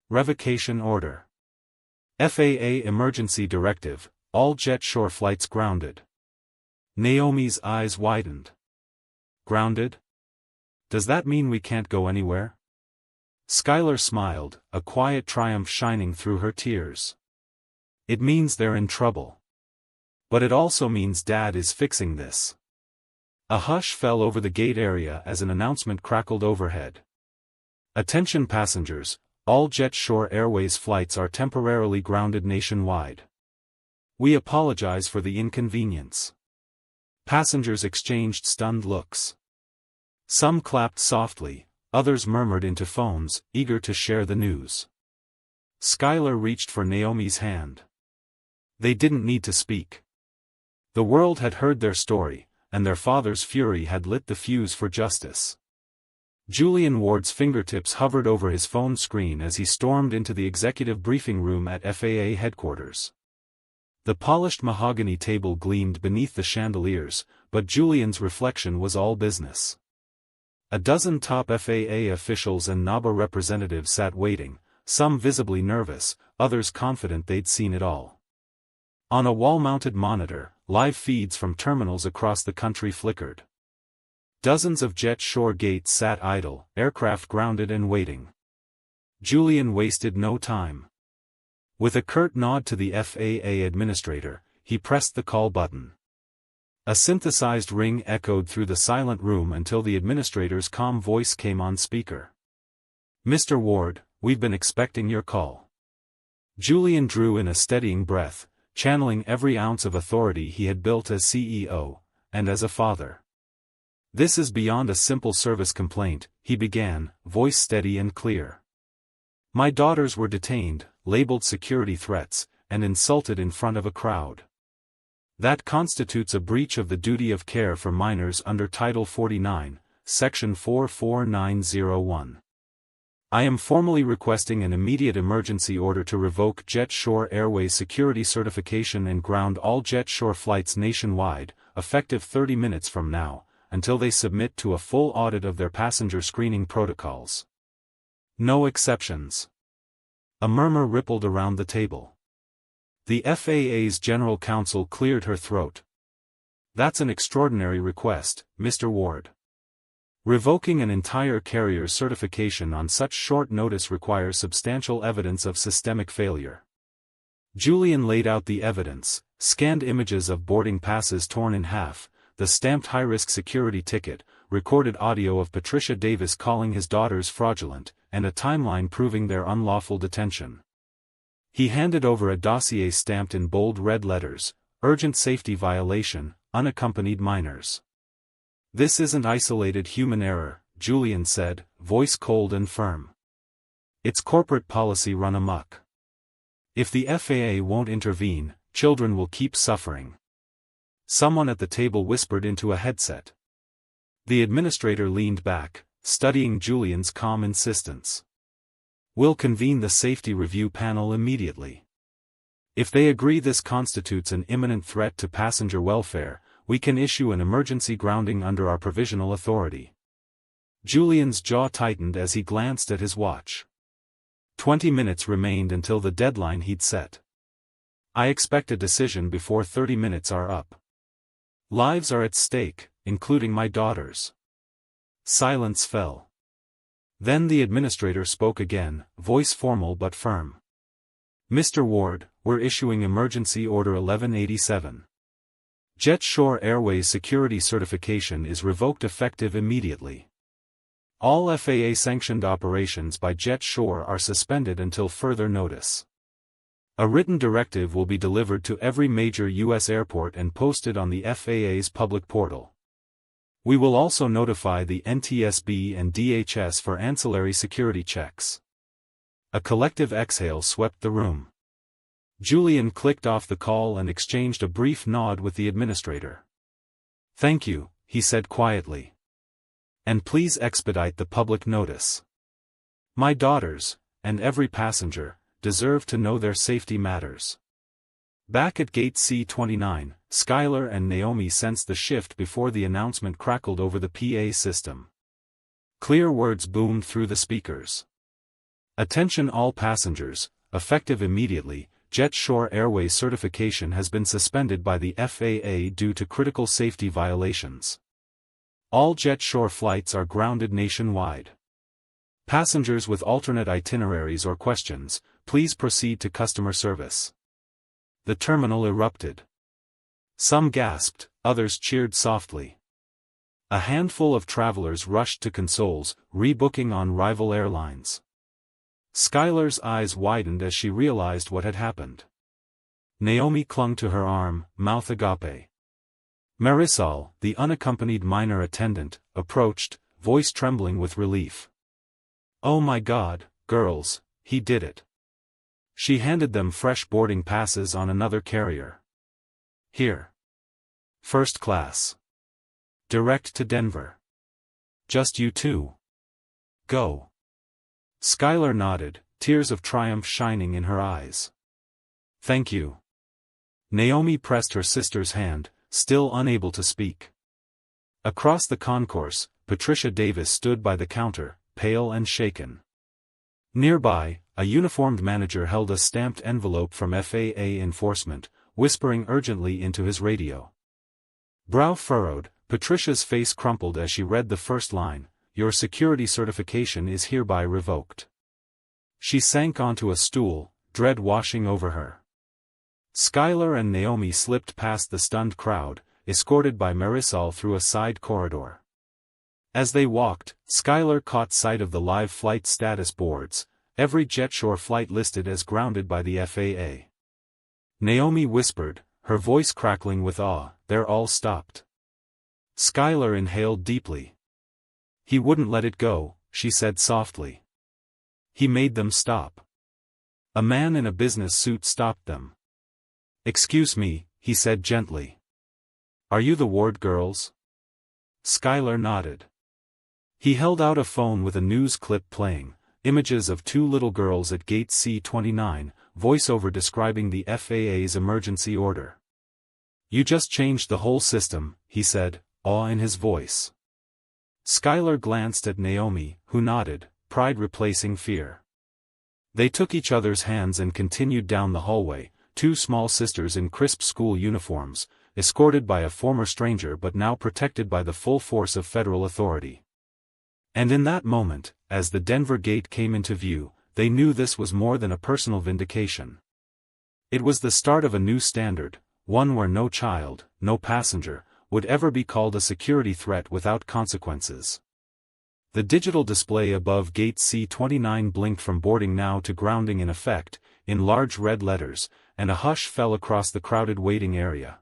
Revocation order. FAA emergency directive, all Jet Shore flights grounded. Naomi's eyes widened. Grounded? Does that mean we can't go anywhere? Skylar smiled, a quiet triumph shining through her tears. It means they're in trouble. But it also means Dad is fixing this. A hush fell over the gate area as an announcement crackled overhead. Attention passengers, all Jet Shore Airways flights are temporarily grounded nationwide. We apologize for the inconvenience. Passengers exchanged stunned looks. Some clapped softly, others murmured into phones, eager to share the news. Skylar reached for Naomi's hand. They didn't need to speak. The world had heard their story, and their father's fury had lit the fuse for justice. Julian Ward's fingertips hovered over his phone screen as he stormed into the executive briefing room at FAA headquarters. The polished mahogany table gleamed beneath the chandeliers, but Julian's reflection was all business. A dozen top FAA officials and NABA representatives sat waiting, some visibly nervous, others confident they'd seen it all. On a wall-mounted monitor, live feeds from terminals across the country flickered. Dozens of Jet Shore gates sat idle, aircraft grounded and waiting. Julian wasted no time. With a curt nod to the FAA administrator, he pressed the call button. A synthesized ring echoed through the silent room until the administrator's calm voice came on speaker. Mr. Ward, we've been expecting your call. Julian drew in a steadying breath, channeling every ounce of authority he had built as CEO, and as a father. This is beyond a simple service complaint, he began, voice steady and clear. My daughters were detained, labeled security threats, and insulted in front of a crowd. That constitutes a breach of the duty of care for minors under Title 49, Section 44901. I am formally requesting an immediate emergency order to revoke Jet Shore Airways security certification and ground all Jet Shore flights nationwide, effective 30 minutes from now, until they submit to a full audit of their passenger screening protocols. No exceptions. A murmur rippled around the table. The FAA's general counsel cleared her throat. That's an extraordinary request, Mr. Ward. Revoking an entire carrier's certification on such short notice requires substantial evidence of systemic failure. Julian laid out the evidence, scanned images of boarding passes torn in half, the stamped high-risk security ticket, recorded audio of Patricia Davis calling his daughters fraudulent, and a timeline proving their unlawful detention. He handed over a dossier stamped in bold red letters, urgent safety violation, unaccompanied minors. This isn't isolated human error, Julian said, voice cold and firm. It's corporate policy run amok. If the FAA won't intervene, children will keep suffering. Someone at the table whispered into a headset. The administrator leaned back, studying Julian's calm insistence. We'll convene the safety review panel immediately. If they agree this constitutes an imminent threat to passenger welfare, we can issue an emergency grounding under our provisional authority. Julian's jaw tightened as he glanced at his watch. 20 minutes remained until the deadline he'd set. I expect a decision before 30 minutes are up. Lives are at stake, including my daughters. Silence fell. Then the administrator spoke again, voice formal but firm. Mr. Ward, we're issuing Emergency Order 1187. JetShore Airways security certification is revoked effective immediately. All FAA-sanctioned operations by JetShore are suspended until further notice. A written directive will be delivered to every major U.S. airport and posted on the FAA's public portal. We will also notify the NTSB and DHS for ancillary security checks. A collective exhale swept the room. Julian clicked off the call and exchanged a brief nod with the administrator. Thank you, he said quietly. And please expedite the public notice. My daughters, and every passenger, deserve to know their safety matters. Back at gate C-29, Skylar and Naomi sensed the shift before the announcement crackled over the PA system. Clear words boomed through the speakers. Attention all passengers, effective immediately, JetShore Airways certification has been suspended by the FAA due to critical safety violations. All JetShore flights are grounded nationwide. Passengers with alternate itineraries or questions, please proceed to customer service. The terminal erupted. Some gasped, others cheered softly. A handful of travelers rushed to consoles, rebooking on rival airlines. Skylar's eyes widened as she realized what had happened. Naomi clung to her arm, mouth agape. Marisol, the unaccompanied minor attendant, approached, voice trembling with relief. Oh my God, girls, he did it. She handed them fresh boarding passes on another carrier. Here. First class. Direct to Denver. Just you two. Go. Skylar nodded, tears of triumph shining in her eyes. Thank you. Naomi pressed her sister's hand, still unable to speak. Across the concourse, Patricia Davis stood by the counter, pale and shaken. Nearby, a uniformed manager held a stamped envelope from FAA enforcement, whispering urgently into his radio. Brow furrowed, Patricia's face crumpled as she read the first line, "Your security certification is hereby revoked." She sank onto a stool, dread washing over her. Skylar and Naomi slipped past the stunned crowd, escorted by Marisol through a side corridor. As they walked, Skylar caught sight of the live flight status boards, every JetShore flight listed as grounded by the FAA. Naomi whispered, her voice crackling with awe, "They're all stopped." Skylar inhaled deeply. "He wouldn't let it go," she said softly. "He made them stop." A man in a business suit stopped them. "Excuse me," he said gently. "Are you the Ward girls?" Skylar nodded. He held out a phone with a news clip playing, images of two little girls at gate C-29, voiceover describing the FAA's emergency order. "You just changed the whole system," he said, awe in his voice. Skylar glanced at Naomi, who nodded, pride replacing fear. They took each other's hands and continued down the hallway, two small sisters in crisp school uniforms, escorted by a former stranger but now protected by the full force of federal authority. And in that moment, as the Denver gate came into view, they knew this was more than a personal vindication. It was the start of a new standard, one where no child, no passenger, would ever be called a security threat without consequences. The digital display above Gate C-29 blinked from boarding now to grounding in effect, in large red letters, and a hush fell across the crowded waiting area.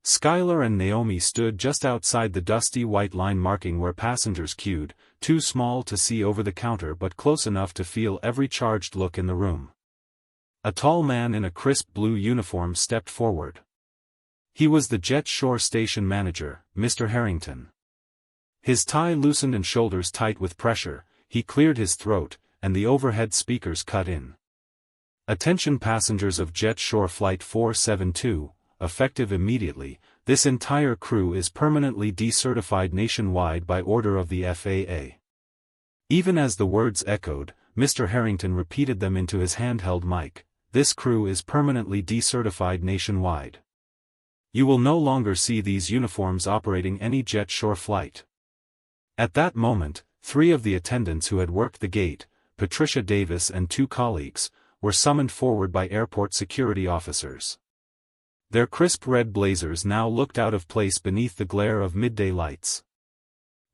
Skylar and Naomi stood just outside the dusty white line marking where passengers queued, too small to see over the counter but close enough to feel every charged look in the room. A tall man in a crisp blue uniform stepped forward. He was the Jet Shore station manager, Mr. Harrington. His tie loosened and shoulders tight with pressure, he cleared his throat, and the overhead speakers cut in. Attention passengers of Jet Shore Flight 472, effective immediately, this entire crew is permanently decertified nationwide by order of the FAA. Even as the words echoed, Mr. Harrington repeated them into his handheld mic, this crew is permanently decertified nationwide. You will no longer see these uniforms operating any Jet Shore flight. At that moment, three of the attendants who had worked the gate, Patricia Davis and two colleagues, were summoned forward by airport security officers. Their crisp red blazers now looked out of place beneath the glare of midday lights.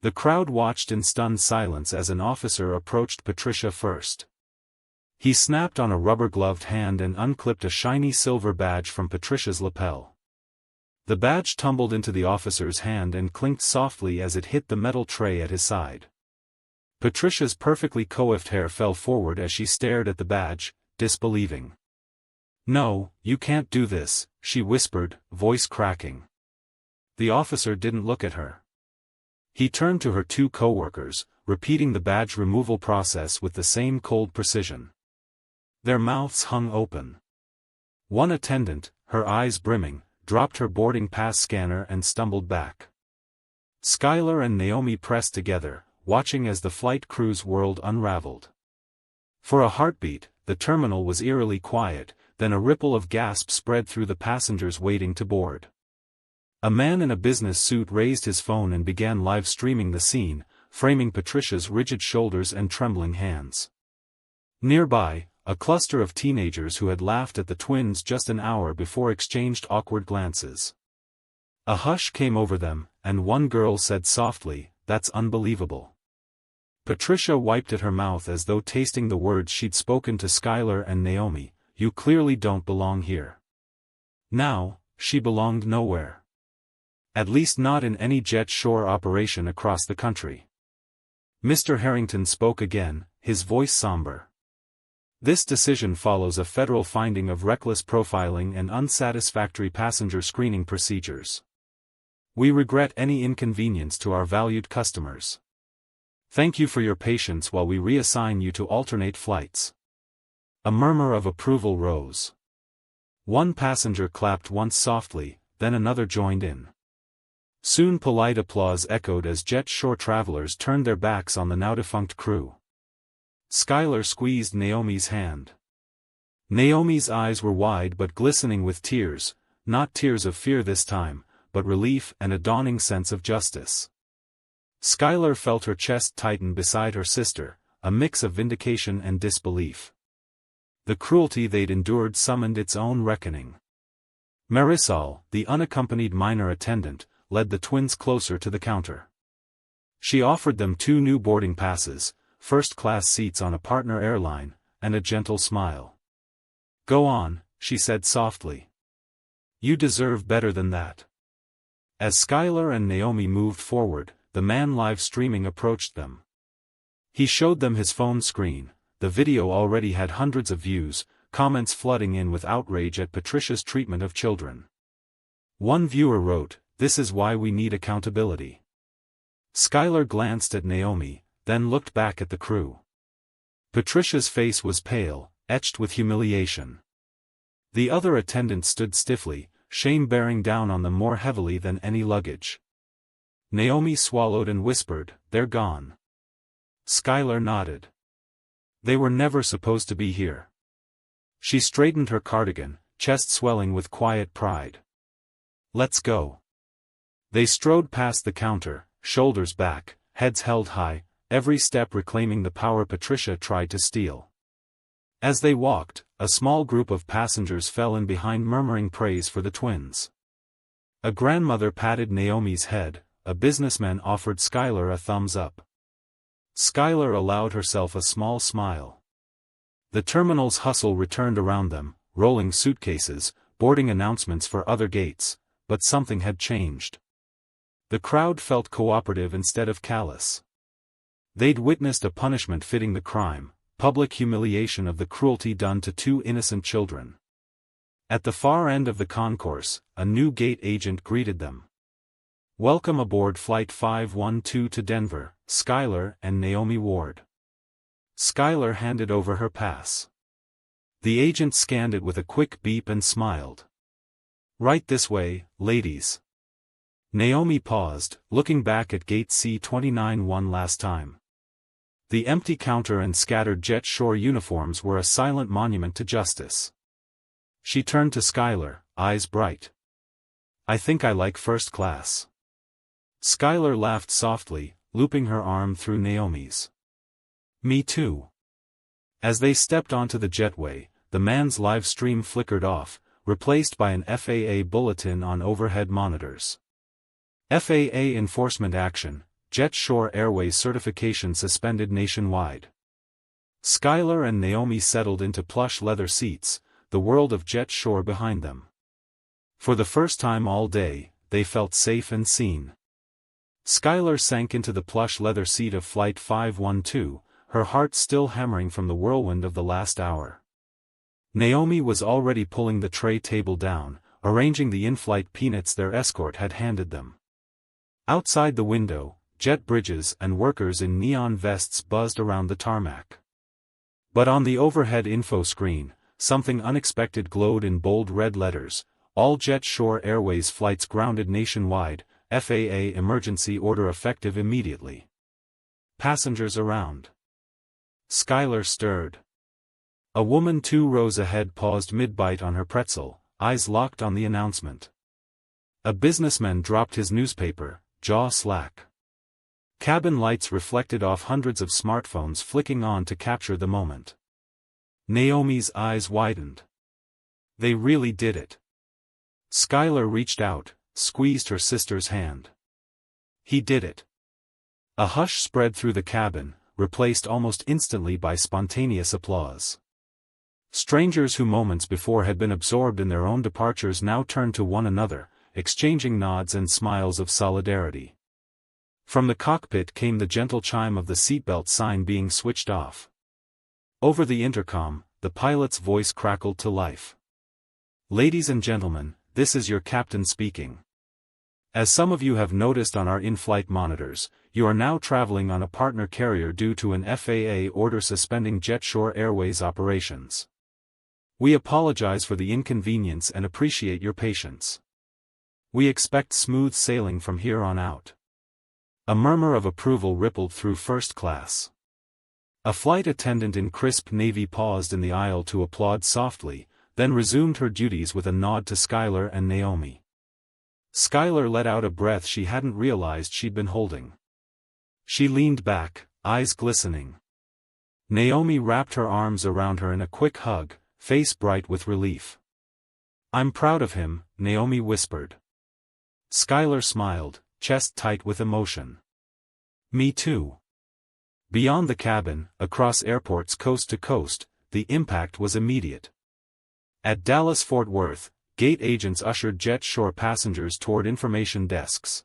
The crowd watched in stunned silence as an officer approached Patricia first. He snapped on a rubber-gloved hand and unclipped a shiny silver badge from Patricia's lapel. The badge tumbled into the officer's hand and clinked softly as it hit the metal tray at his side. Patricia's perfectly coiffed hair fell forward as she stared at the badge, disbelieving. "No, you can't do this," she whispered, voice cracking. The officer didn't look at her. He turned to her two co-workers, repeating the badge removal process with the same cold precision. Their mouths hung open. One attendant, her eyes brimming, dropped her boarding pass scanner and stumbled back. Skylar and Naomi pressed together, watching as the flight crew's world unraveled. For a heartbeat, the terminal was eerily quiet, then a ripple of gasps spread through the passengers waiting to board. A man in a business suit raised his phone and began live streaming the scene, framing Patricia's rigid shoulders and trembling hands. Nearby, a cluster of teenagers who had laughed at the twins just an hour before exchanged awkward glances. A hush came over them, and one girl said softly, "That's unbelievable." Patricia wiped at her mouth as though tasting the words she'd spoken to Skylar and Naomi, "You clearly don't belong here." Now, she belonged nowhere. At least not in any Jet Shore operation across the country. Mr. Harrington spoke again, his voice somber. This decision follows a federal finding of reckless profiling and unsatisfactory passenger screening procedures. We regret any inconvenience to our valued customers. Thank you for your patience while we reassign you to alternate flights. A murmur of approval rose. One passenger clapped once softly, then another joined in. Soon polite applause echoed as Jet Shore travelers turned their backs on the now-defunct crew. Skylar squeezed Naomi's hand. Naomi's eyes were wide but glistening with tears, not tears of fear this time, but relief and a dawning sense of justice. Skylar felt her chest tighten beside her sister, a mix of vindication and disbelief. The cruelty they'd endured summoned its own reckoning. Marisol, the unaccompanied minor attendant, led the twins closer to the counter. She offered them 2 new boarding passes, first-class seats on a partner airline, and a gentle smile. "Go on," she said softly. "You deserve better than that." As Skylar and Naomi moved forward, the man live streaming approached them. He showed them his phone screen. The video already had hundreds of views, comments flooding in with outrage at Patricia's treatment of children. One viewer wrote, "This is why we need accountability." Skylar glanced at Naomi, then looked back at the crew. Patricia's face was pale, etched with humiliation. The other attendants stood stiffly, shame bearing down on them more heavily than any luggage. Naomi swallowed and whispered, "They're gone." Skylar nodded. They were never supposed to be here. She straightened her cardigan, chest swelling with quiet pride. Let's go. They strode past the counter, shoulders back, heads held high, every step reclaiming the power Patricia tried to steal. As they walked, a small group of passengers fell in behind murmuring praise for the twins. A grandmother patted Naomi's head, a businessman offered Skylar a thumbs up. Skylar allowed herself a small smile. The terminal's hustle returned around them, rolling suitcases, boarding announcements for other gates, but something had changed. The crowd felt cooperative instead of callous. They'd witnessed a punishment fitting the crime, public humiliation of the cruelty done to two innocent children. At the far end of the concourse, a new gate agent greeted them. Welcome aboard Flight 512 to Denver, Skylar and Naomi Ward. Skylar handed over her pass. The agent scanned it with a quick beep and smiled. Right this way, ladies. Naomi paused, looking back at gate C-29 one last time. The empty counter and scattered Jet Shore uniforms were a silent monument to justice. She turned to Skylar, eyes bright. I think I like first class. Skylar laughed softly, looping her arm through Naomi's. Me too. As they stepped onto the jetway, the man's live stream flickered off, replaced by an FAA bulletin on overhead monitors. FAA enforcement action, Jet Shore Airways certification suspended nationwide. Skylar and Naomi settled into plush leather seats, the world of Jet Shore behind them. For the first time all day, they felt safe and seen. Skylar sank into the plush leather seat of Flight 512, her heart still hammering from the whirlwind of the last hour. Naomi was already pulling the tray table down, arranging the in-flight peanuts their escort had handed them. Outside the window, jet bridges and workers in neon vests buzzed around the tarmac. But on the overhead info screen, something unexpected glowed in bold red letters: all Jet Shore Airways flights grounded nationwide, FAA emergency order effective immediately. Passengers around. Skylar stirred. A woman 2 rows ahead paused mid-bite on her pretzel, eyes locked on the announcement. A businessman dropped his newspaper, jaw slack. Cabin lights reflected off hundreds of smartphones flicking on to capture the moment. Naomi's eyes widened. They really did it. Skylar reached out, squeezed her sister's hand. He did it. A hush spread through the cabin, replaced almost instantly by spontaneous applause. Strangers who moments before had been absorbed in their own departures now turned to one another, exchanging nods and smiles of solidarity. From the cockpit came the gentle chime of the seatbelt sign being switched off. Over the intercom, the pilot's voice crackled to life. Ladies and gentlemen, this is your captain speaking. As some of you have noticed on our in-flight monitors, you are now traveling on a partner carrier due to an FAA order suspending Jet Shore Airways operations. We apologize for the inconvenience and appreciate your patience. We expect smooth sailing from here on out. A murmur of approval rippled through first class. A flight attendant in crisp navy paused in the aisle to applaud softly, then resumed her duties with a nod to Skylar and Naomi. Skylar let out a breath she hadn't realized she'd been holding. She leaned back, eyes glistening. Naomi wrapped her arms around her in a quick hug, face bright with relief. I'm proud of him, Naomi whispered. Skylar smiled, chest tight with emotion. Me too. Beyond the cabin, across airports coast to coast, the impact was immediate. At Dallas-Fort Worth, gate agents ushered Jet Shore passengers toward information desks.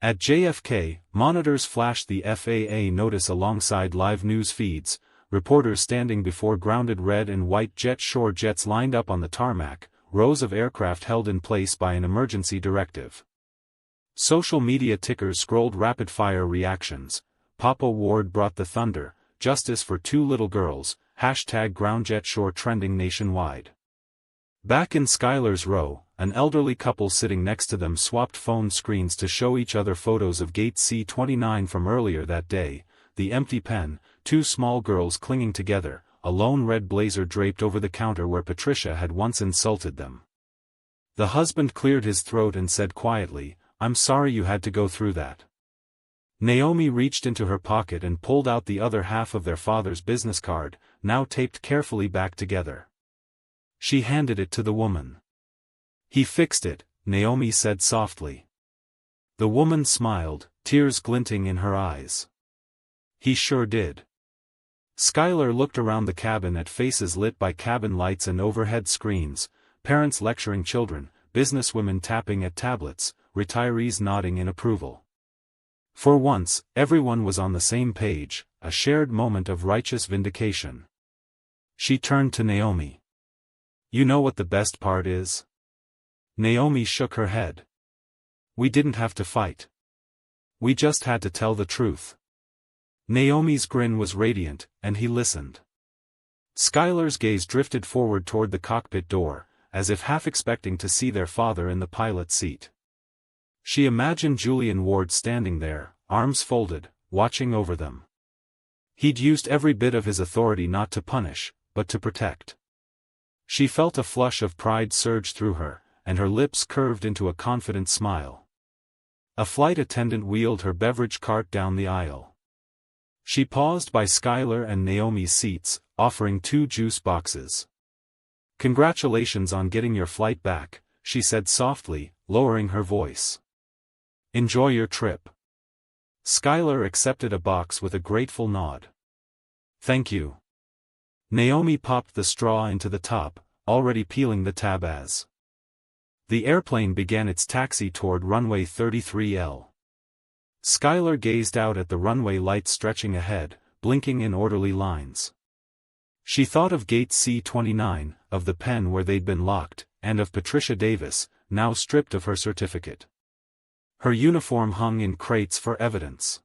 At JFK, monitors flashed the FAA notice alongside live news feeds, reporters standing before grounded red and white Jet Shore jets lined up on the tarmac, rows of aircraft held in place by an emergency directive. Social media tickers scrolled rapid-fire reactions. Papa Ward brought the thunder, justice for 2 little girls, #GroundJetShore trending nationwide. Back in Skylar's row, an elderly couple sitting next to them swapped phone screens to show each other photos of Gate C-29 from earlier that day, the empty pen, two small girls clinging together, a lone red blazer draped over the counter where Patricia had once insulted them. The husband cleared his throat and said quietly, "I'm sorry you had to go through that." Naomi reached into her pocket and pulled out the other half of their father's business card, now taped carefully back together. She handed it to the woman. "He fixed it," Naomi said softly. The woman smiled, tears glinting in her eyes. "He sure did." Skylar looked around the cabin at faces lit by cabin lights and overhead screens, parents lecturing children, businesswomen tapping at tablets, retirees nodding in approval. For once, everyone was on the same page, a shared moment of righteous vindication. She turned to Naomi. "You know what the best part is?" Naomi shook her head. "We didn't have to fight. We just had to tell the truth." Naomi's grin was radiant, and he listened. Skylar's gaze drifted forward toward the cockpit door, as if half expecting to see their father in the pilot's seat. She imagined Julian Ward standing there, arms folded, watching over them. He'd used every bit of his authority not to punish, but to protect. She felt a flush of pride surge through her, and her lips curved into a confident smile. A flight attendant wheeled her beverage cart down the aisle. She paused by Skylar and Naomi's seats, offering 2 juice boxes. "Congratulations on getting your flight back," she said softly, lowering her voice. "Enjoy your trip." Skylar accepted a box with a grateful nod. "Thank you." Naomi popped the straw into the top, already peeling the tab as the airplane began its taxi toward runway 33L. Skylar gazed out at the runway lights stretching ahead, blinking in orderly lines. She thought of Gate C-29, of the pen where they'd been locked, and of Patricia Davis, now stripped of her certificate. Her uniform hung in crates for evidence.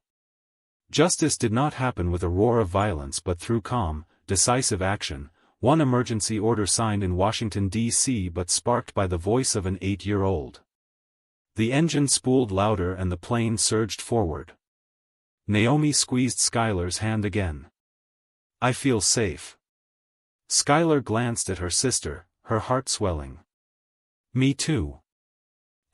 Justice did not happen with a roar of violence but through calm, decisive action, one emergency order signed in Washington, D.C. but sparked by the voice of an 8-year-old. The engine spooled louder and the plane surged forward. Naomi squeezed Skylar's hand again. "I feel safe." Skylar glanced at her sister, her heart swelling. "Me too."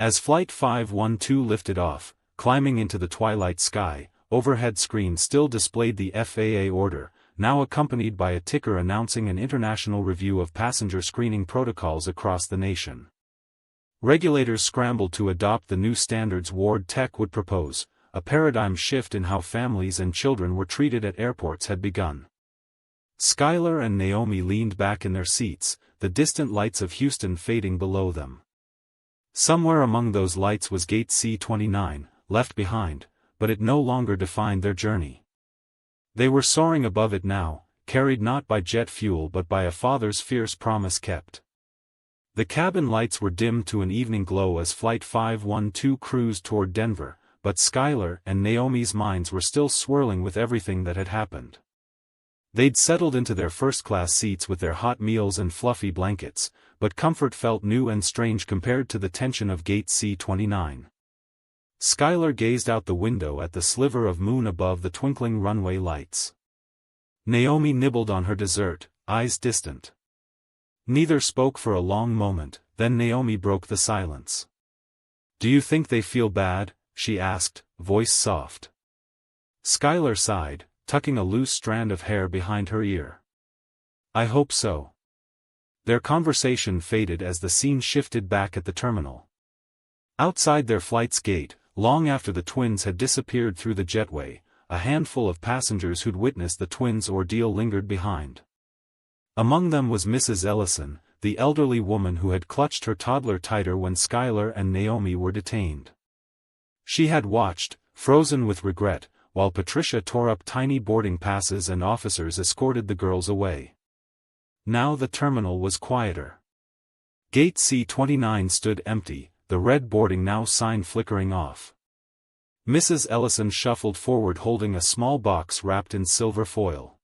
As Flight 512 lifted off, climbing into the twilight sky, overhead screens still displayed the FAA order, now accompanied by a ticker announcing an international review of passenger screening protocols across the nation. Regulators scrambled to adopt the new standards Ward Tech would propose. A paradigm shift in how families and children were treated at airports had begun. Skylar and Naomi leaned back in their seats, the distant lights of Houston fading below them. Somewhere among those lights was Gate C-29, left behind, but it no longer defined their journey. They were soaring above it now, carried not by jet fuel but by a father's fierce promise kept. The cabin lights were dimmed to an evening glow as Flight 512 cruised toward Denver, but Skylar and Naomi's minds were still swirling with everything that had happened. They'd settled into their first-class seats with their hot meals and fluffy blankets, but comfort felt new and strange compared to the tension of Gate C-29. Skylar gazed out the window at the sliver of moon above the twinkling runway lights. Naomi nibbled on her dessert, eyes distant. Neither spoke for a long moment, then Naomi broke the silence. "Do you think they feel bad?" she asked, voice soft. Skylar sighed, tucking a loose strand of hair behind her ear. "I hope so." Their conversation faded as the scene shifted back at the terminal. Outside their flight's gate, long after the twins had disappeared through the jetway, a handful of passengers who'd witnessed the twins' ordeal lingered behind. Among them was Mrs. Ellison, the elderly woman who had clutched her toddler tighter when Skylar and Naomi were detained. She had watched, frozen with regret, while Patricia tore up tiny boarding passes and officers escorted the girls away. Now the terminal was quieter. Gate C-29 stood empty, the red boarding now sign flickering off. Mrs. Ellison shuffled forward holding a small box wrapped in silver foil.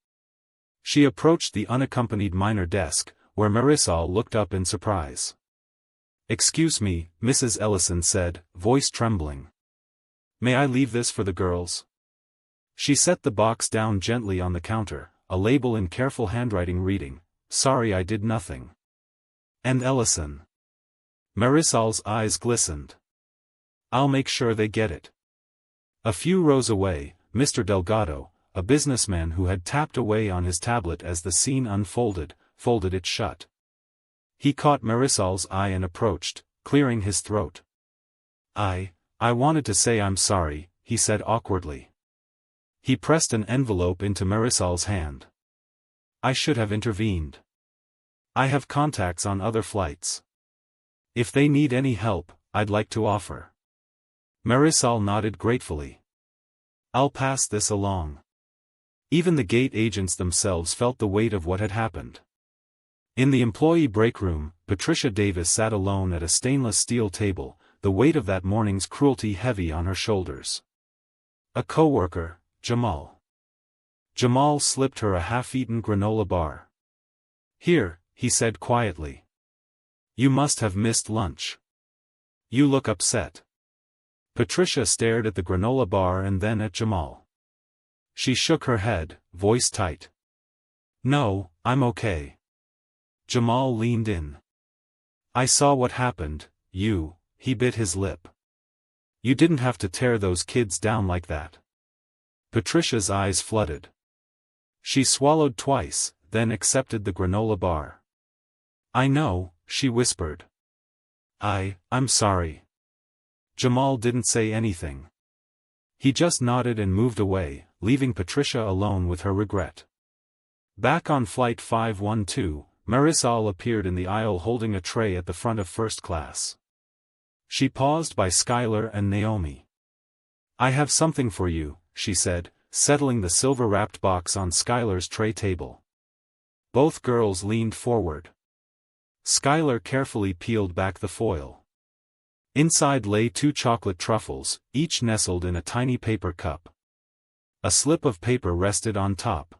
She approached the unaccompanied minor desk, where Marisol looked up in surprise. "Excuse me," Mrs. Ellison said, voice trembling. "May I leave this for the girls?" She set the box down gently on the counter, a label in careful handwriting reading, "Sorry I did nothing." "And Ellison?" Marisol's eyes glistened. "I'll make sure they get it." A few rows away, Mr. Delgado, a businessman who had tapped away on his tablet as the scene unfolded, folded it shut. He caught Marisol's eye and approached, clearing his throat. I wanted to say I'm sorry," he said awkwardly. He pressed an envelope into Marisol's hand. "I should have intervened. I have contacts on other flights. If they need any help, I'd like to offer." Marisol nodded gratefully. "I'll pass this along." Even the gate agents themselves felt the weight of what had happened. In the employee break room, Patricia Davis sat alone at a stainless steel table, the weight of that morning's cruelty heavy on her shoulders. A co-worker, Jamal. Jamal slipped her a half-eaten granola bar. "Here," he said quietly. "You must have missed lunch. You look upset." Patricia stared at the granola bar and then at Jamal. She shook her head, voice tight. "No, I'm okay." Jamal leaned in. "I saw what happened, he bit his lip. "You didn't have to tear those kids down like that." Patricia's eyes flooded. She swallowed twice, then accepted the granola bar. "I know," she whispered. I'm sorry." Jamal didn't say anything. He just nodded and moved away, leaving Patricia alone with her regret. Back on Flight 512, Marisol appeared in the aisle holding a tray at the front of first class. She paused by Skylar and Naomi. "I have something for you," she said, settling the silver-wrapped box on Skylar's tray table. Both girls leaned forward. Skylar carefully peeled back the foil. Inside lay 2 chocolate truffles, each nestled in a tiny paper cup. A slip of paper rested on top.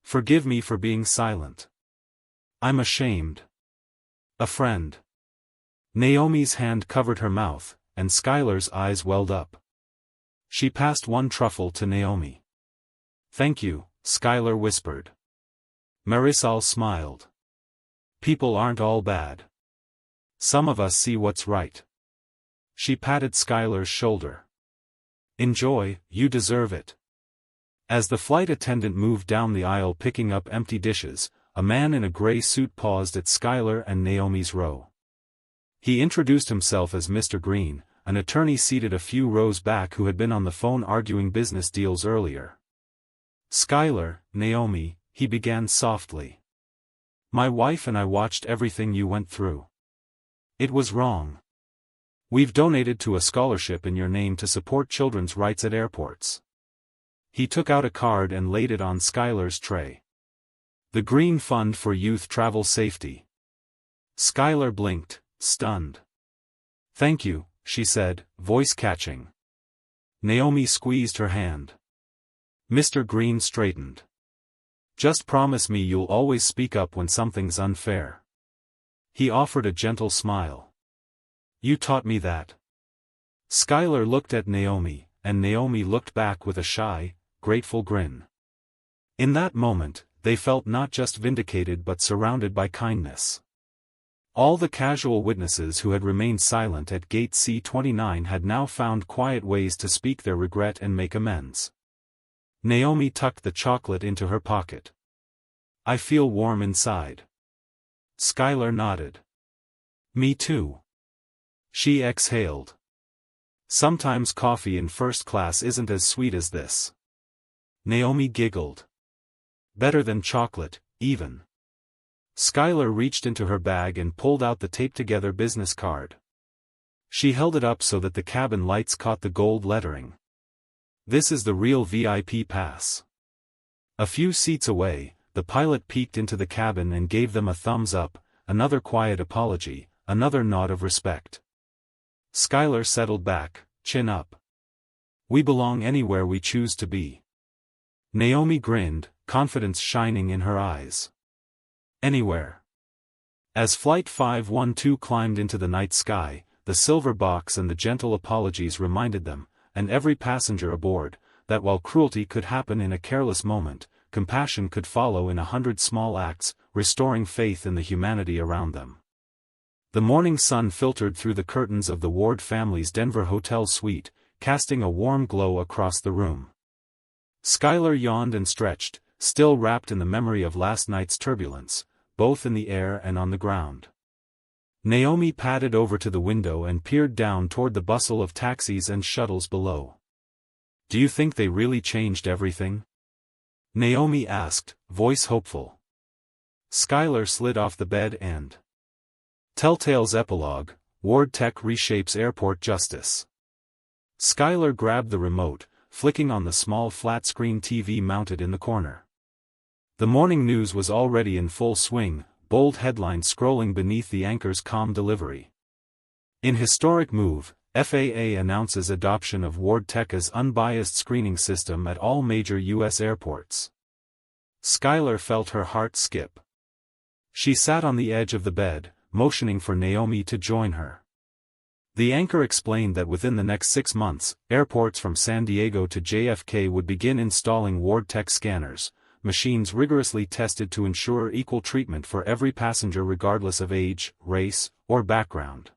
"Forgive me for being silent. I'm ashamed. A friend." Naomi's hand covered her mouth, and Skylar's eyes welled up. She passed 1 truffle to Naomi. "Thank you," Skylar whispered. Marisol smiled. "People aren't all bad. Some of us see what's right." She patted Skylar's shoulder. "Enjoy, you deserve it." As the flight attendant moved down the aisle picking up empty dishes, a man in a gray suit paused at Skylar and Naomi's row. He introduced himself as Mr. Green, an attorney seated a few rows back who had been on the phone arguing business deals earlier. "Skylar, Naomi," he began softly. "My wife and I watched everything you went through. It was wrong. We've donated to a scholarship in your name to support children's rights at airports." He took out a card and laid it on Skylar's tray. "The Green Fund for Youth Travel Safety." Skylar blinked, stunned. "Thank you," she said, voice catching. Naomi squeezed her hand. Mr. Green straightened. "Just promise me you'll always speak up when something's unfair." He offered a gentle smile. "You taught me that." Skylar looked at Naomi, and Naomi looked back with a shy, grateful grin. In that moment, they felt not just vindicated but surrounded by kindness. All the casual witnesses who had remained silent at Gate C-29 had now found quiet ways to speak their regret and make amends. Naomi tucked the chocolate into her pocket. "I feel warm inside." Skylar nodded. "Me too." She exhaled. "Sometimes coffee in first class isn't as sweet as this." Naomi giggled. "Better than chocolate, even." Skylar reached into her bag and pulled out the taped-together business card. She held it up so that the cabin lights caught the gold lettering. "This is the real VIP pass." A few seats away, the pilot peeked into the cabin and gave them a thumbs up, another quiet apology, another nod of respect. Skylar settled back, chin up. "We belong anywhere we choose to be." Naomi grinned, confidence shining in her eyes. "Anywhere." As Flight 512 climbed into the night sky, the silver box and the gentle apologies reminded them, and every passenger aboard, that while cruelty could happen in a careless moment, compassion could follow in 100 small acts, restoring faith in the humanity around them. The morning sun filtered through the curtains of the Ward family's Denver hotel suite, casting a warm glow across the room. Skylar yawned and stretched, still wrapped in the memory of last night's turbulence, both in the air and on the ground. Naomi padded over to the window and peered down toward the bustle of taxis and shuttles below. "Do you think they really changed everything?" Naomi asked, voice hopeful. Skylar slid off the bed and Telltale's epilogue, Ward Tech reshapes airport justice. Skylar grabbed the remote, flicking on the small flat-screen TV mounted in the corner. The morning news was already in full swing, bold headlines scrolling beneath the anchor's calm delivery. In historic move, FAA announces adoption of Ward Tech's unbiased screening system at all major U.S. airports. Skylar felt her heart skip. She sat on the edge of the bed, motioning for Naomi to join her. The anchor explained that within the next 6 months, airports from San Diego to JFK would begin installing Ward Tech scanners, machines rigorously tested to ensure equal treatment for every passenger regardless of age, race, or background.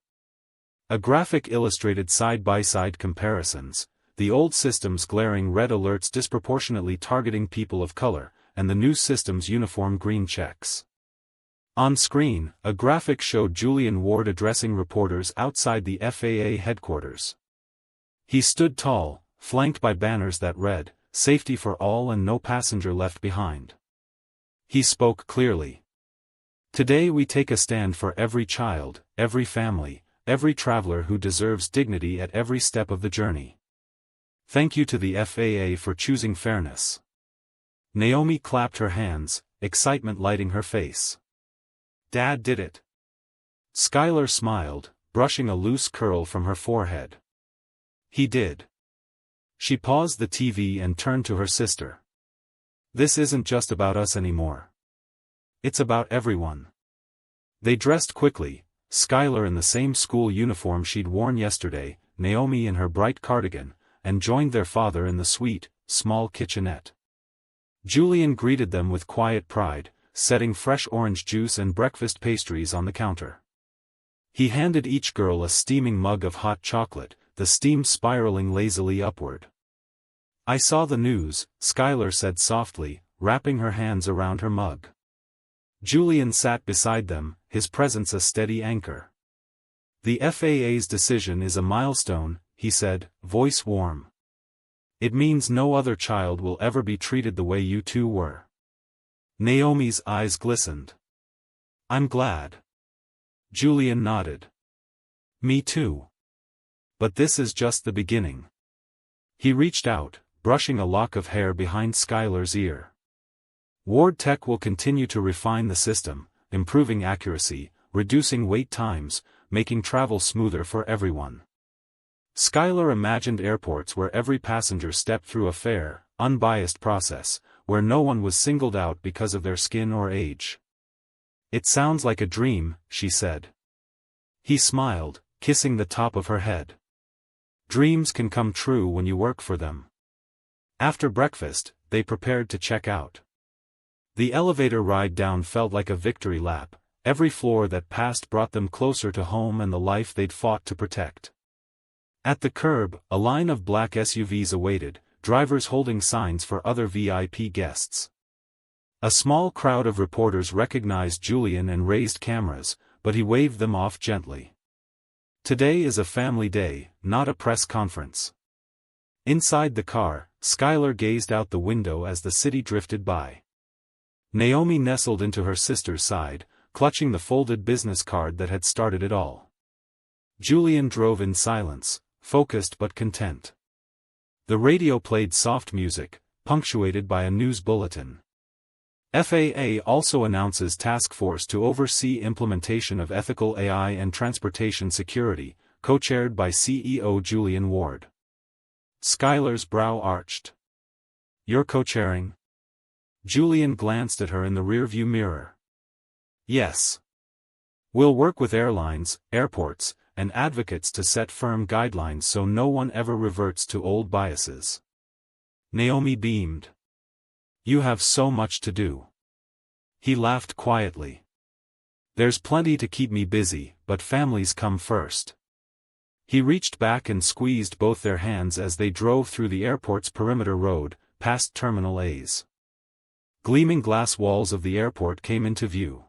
A graphic illustrated side-by-side comparisons, the old system's glaring red alerts disproportionately targeting people of color, and the new system's uniform green checks. On screen, a graphic showed Julian Ward addressing reporters outside the FAA headquarters. He stood tall, flanked by banners that read, "Safety for all and no passenger left behind." He spoke clearly. "Today we take a stand for every child, every family, every traveler who deserves dignity at every step of the journey. Thank you to the FAA for choosing fairness." Naomi clapped her hands, excitement lighting her face. "Dad did it." Skylar smiled, brushing a loose curl from her forehead. "He did." She paused the TV and turned to her sister. "This isn't just about us anymore. It's about everyone." They dressed quickly, Skylar in the same school uniform she'd worn yesterday, Naomi in her bright cardigan, and joined their father in the sweet, small kitchenette. Julian greeted them with quiet pride, setting fresh orange juice and breakfast pastries on the counter. He handed each girl a steaming mug of hot chocolate, the steam spiraling lazily upward. "I saw the news," Skylar said softly, wrapping her hands around her mug. Julian sat beside them, his presence a steady anchor. "The FAA's decision is a milestone," he said, voice warm. "It means no other child will ever be treated the way you two were." Naomi's eyes glistened. "I'm glad." Julian nodded. "Me too. But this is just the beginning." He reached out, brushing a lock of hair behind Skylar's ear. "Ward Tech will continue to refine the system, improving accuracy, reducing wait times, making travel smoother for everyone." Skylar imagined airports where every passenger stepped through a fair, unbiased process, where no one was singled out because of their skin or age. "It sounds like a dream," she said. He smiled, kissing the top of her head. "Dreams can come true when you work for them." After breakfast, they prepared to check out. The elevator ride down felt like a victory lap, every floor that passed brought them closer to home and the life they'd fought to protect. At the curb, a line of black SUVs awaited, drivers holding signs for other VIP guests. A small crowd of reporters recognized Julian and raised cameras, but he waved them off gently. Today is a family day, not a press conference. Inside the car, Skylar gazed out the window as the city drifted by. Naomi nestled into her sister's side, clutching the folded business card that had started it all. Julian drove in silence, focused but content. The radio played soft music, punctuated by a news bulletin. FAA also announces task force to oversee implementation of ethical AI and transportation security, co-chaired by CEO Julian Ward. Skylar's brow arched. "You're co-chairing?" Julian glanced at her in the rearview mirror. "Yes. We'll work with airlines, airports, and advocates to set firm guidelines so no one ever reverts to old biases." Naomi beamed. You have so much to do. He laughed quietly. There's plenty to keep me busy, but families come first. He reached back and squeezed both their hands as they drove through the airport's perimeter road, past Terminal A's. Gleaming glass walls of the airport came into view.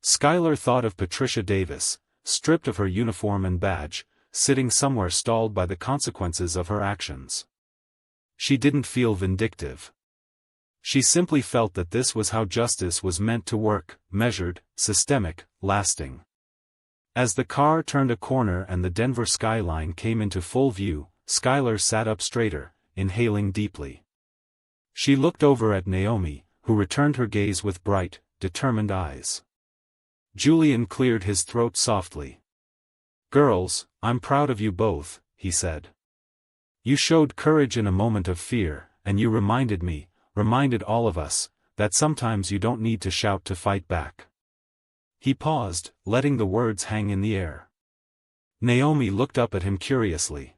Skylar thought of Patricia Davis, stripped of her uniform and badge, sitting somewhere stalled by the consequences of her actions. She didn't feel vindictive. She simply felt that this was how justice was meant to work, measured, systemic, lasting. As the car turned a corner and the Denver skyline came into full view, Skylar sat up straighter, inhaling deeply. She looked over at Naomi, who returned her gaze with bright, determined eyes. Julian cleared his throat softly. Girls, I'm proud of you both, he said. You showed courage in a moment of fear, and you reminded all of us, that sometimes you don't need to shout to fight back. He paused, letting the words hang in the air. Naomi looked up at him curiously.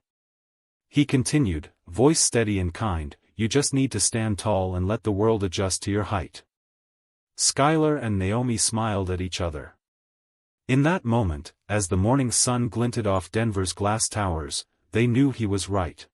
He continued, voice steady and kind, you just need to stand tall and let the world adjust to your height. Skylar and Naomi smiled at each other. In that moment, as the morning sun glinted off Denver's glass towers, they knew he was right.